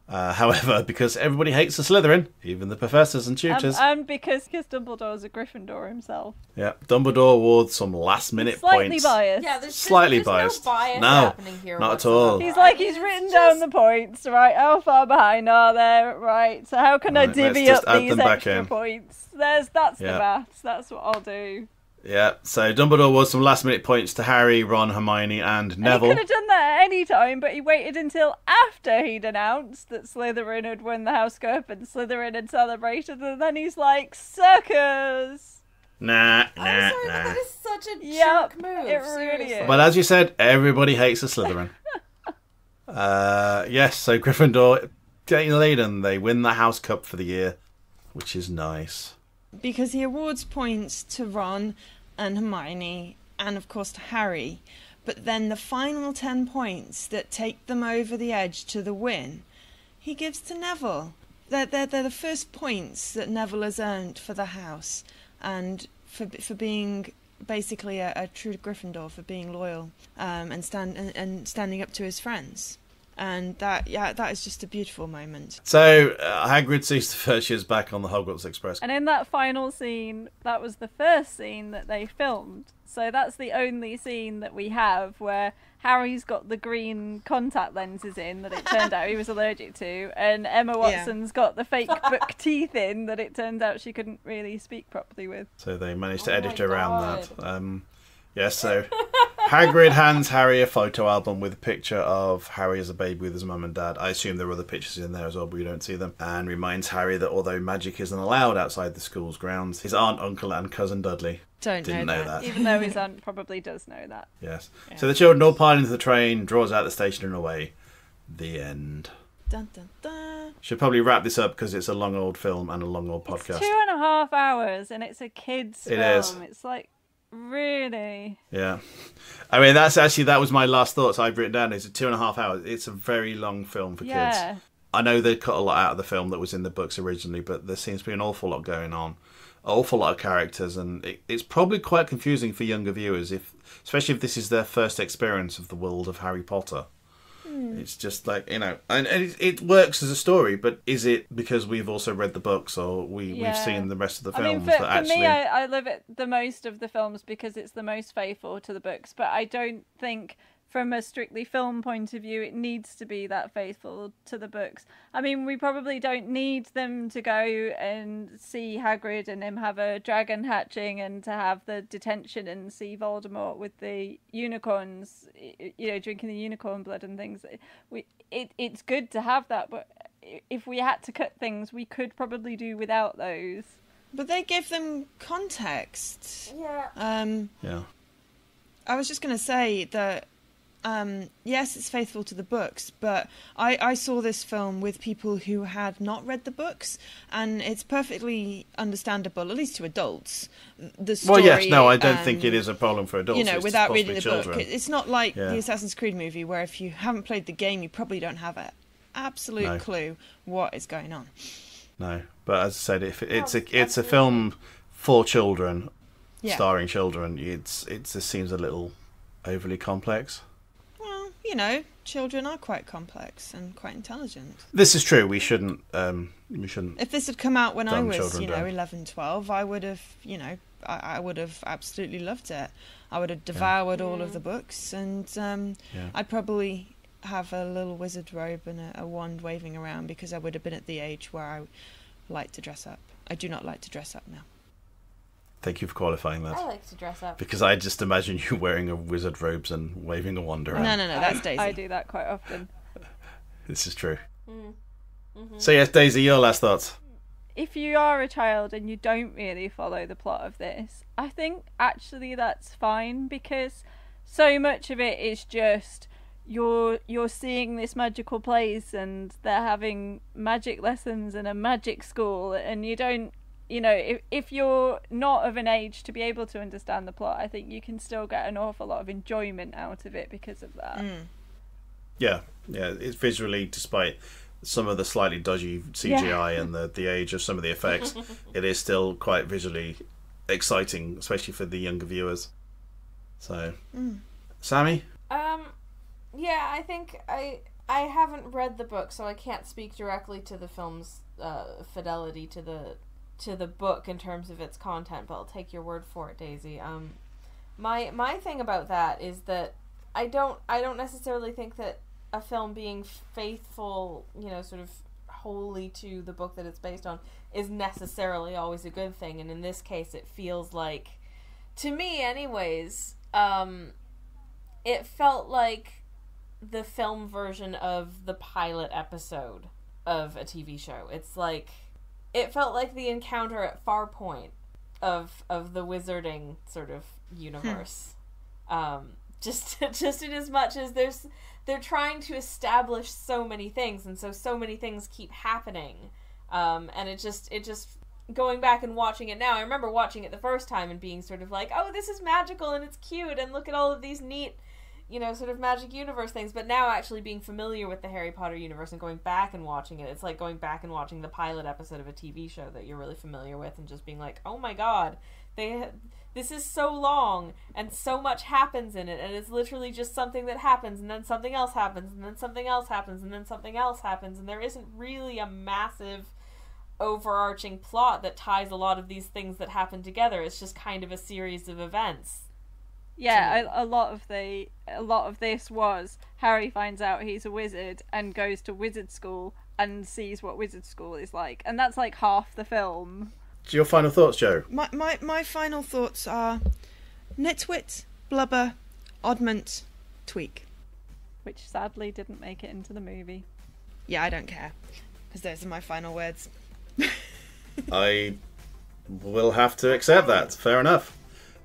However, because everybody hates the Slytherin, even the professors and tutors. And because Dumbledore's a Gryffindor himself. Yeah, Dumbledore awarded some last-minute Slightly points. biased. Yeah, there's Slightly there's biased. No bias No, happening here not at whatsoever. all. He's like, I mean, he's written it's down just- the points, right? How far behind are they? Right, so how can I Right, let's divvy just up add these them back extra in. points? That's Yeah. the maths. That's what I'll do. Yeah, so Dumbledore awards some last-minute points to Harry, Ron, Hermione and Neville. He could have done that at any time, but he waited until after he'd announced that Slytherin had won the House Cup and Slytherin had celebrated, and then he's like, suckers! Nah. I'm sorry, but that is such a Yep, jerk move. it really seriously. is. But as you said, everybody hates the Slytherin. Yes, so Gryffindor getting the lead and they win the House Cup for the year, which is nice. Because he awards points to Ron and Hermione and, of course, to Harry. But then the final 10 points that take them over the edge to the win, he gives to Neville. They're the first points that Neville has earned for the house and for being basically a true Gryffindor, for being loyal and standing up to his friends. And that is just a beautiful moment. So Hagrid sees the first years back on the Hogwarts Express. And in that final scene, that was the first scene that they filmed. So that's the only scene that we have where Harry's got the green contact lenses in that it turned out he was allergic to, and Emma Watson's got the fake book teeth in that it turned out she couldn't really speak properly with. So they managed to Oh edit my around God. that. Yes, so Hagrid hands Harry a photo album with a picture of Harry as a baby with his mum and dad. I assume there are other pictures in there as well, but we don't see them. And reminds Harry that although magic isn't allowed outside the school's grounds, his aunt, uncle and cousin Dudley didn't know that. Even though his aunt probably does know that. Yes. Yeah. So the children all pile into the train, draws out the station and away. The end. Dun, dun, dun. Should probably wrap this up because it's a long old film and a long old podcast. It's 2.5 hours and it's a kid's It film. is. It's like, really? Yeah. I mean, that was my last thoughts I've written down. It's 2.5 hours. It's a very long film for Yeah. kids. I know they cut a lot out of the film that was in the books originally, but there seems to be an awful lot going on. An awful lot of characters, and it's probably quite confusing for younger viewers, especially if this is their first experience of the world of Harry Potter. It's just like, and it works as a story, but is it because we've also read the books or we've seen the rest of the films? I mean, for me, I love it the most of the films because it's the most faithful to the books, but I don't think from a strictly film point of view it needs to be that faithful to the books. I mean, we probably don't need them to go and see Hagrid and him have a dragon hatching and to have the detention and see Voldemort with the unicorns, drinking the unicorn blood and things. It's good to have that, but if we had to cut things, we could probably do without those. But they give them context. Yeah. Yeah. I was just going to say that yes, it's faithful to the books, but I saw this film with people who had not read the books, and it's perfectly understandable, at least to adults, the story. Well, yes, no, I don't think it is a problem for adults. You know, it's without reading the children. book. It's not like the Assassin's Creed movie, where if you haven't played the game, you probably don't have an absolute clue what is going on. No, but as I said, if it's a film for children, starring children, it just seems a little overly complex. Well, you know, children are quite complex and quite intelligent. This is true. We shouldn't. If this had come out when I was, 11, 12, I would have, I would have absolutely loved it. I would have devoured all of the books, and I'd probably have a little wizard robe and a wand waving around, because I would have been at the age where I like to dress up. I do not like to dress up now. Thank you for qualifying that. I like to dress up. Because I just imagine you wearing a wizard robes and waving a wand around. No, that's Daisy. I do that quite often. This is true. Mm-hmm. So yes, Daisy, your last thoughts. If you are a child and you don't really follow the plot of this, I think actually that's fine, because so much of it is just you're seeing this magical place and they're having magic lessons in a magic school, and you don't, if you're not of an age to be able to understand the plot, I think you can still get an awful lot of enjoyment out of it because of that. Yeah, it's visually, despite some of the slightly dodgy CGI and the age of some of the effects, it is still quite visually exciting, especially for the younger viewers. So, Sammy? Yeah, I think I haven't read the book, so I can't speak directly to the film's fidelity to the book in terms of its content, but I'll take your word for it, Daisy. My thing about that is that I don't necessarily think that a film being faithful, sort of wholly to the book that it's based on is necessarily always a good thing, and in this case it feels like, to me anyways, it felt like the film version of the pilot episode of a TV show. It's like, it felt like the encounter at Farpoint of the wizarding sort of universe. Just in as much as they're trying to establish so many things, and so many things keep happening. And it just going back and watching it now, I remember watching it the first time and being sort of like, oh, this is magical and it's cute and look at all of these neat, sort of magic universe things. But now actually being familiar with the Harry Potter universe and going back and watching it, it's like going back and watching the pilot episode of a TV show that you're really familiar with and just being like, oh my god, this is so long and so much happens in it, and it's literally just something that happens and then something else happens and then something else happens and then something else happens, and there isn't really a massive overarching plot that ties a lot of these things that happen together. It's just kind of a series of events. Yeah, a lot of this was Harry finds out he's a wizard and goes to wizard school and sees what wizard school is like, and that's like half the film. Your final thoughts, Joe? My final thoughts are nitwit, blubber, oddment, tweak. Which sadly didn't make it into the movie. Yeah, I don't care, because those are my final words. I will have to accept that. Fair enough.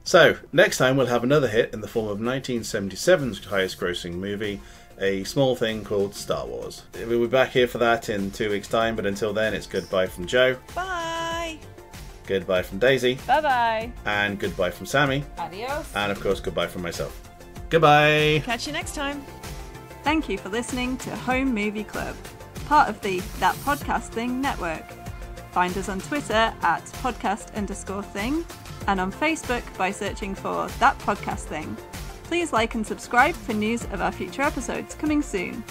So, next time we'll have another hit in the form of 1977's highest grossing movie, a small thing called Star Wars. We'll be back here for that in 2 weeks' time, but until then, it's goodbye from Joe. Bye! Goodbye from Daisy. Bye-bye! And goodbye from Sammy. Adios. And of course, goodbye from myself. Goodbye! Catch you next time. Thank you for listening to Home Movie Club, part of the That Podcast Thing network. Find us on Twitter at podcast_thing, and on Facebook by searching for That Podcast Thing. Please like and subscribe for news of our future episodes coming soon.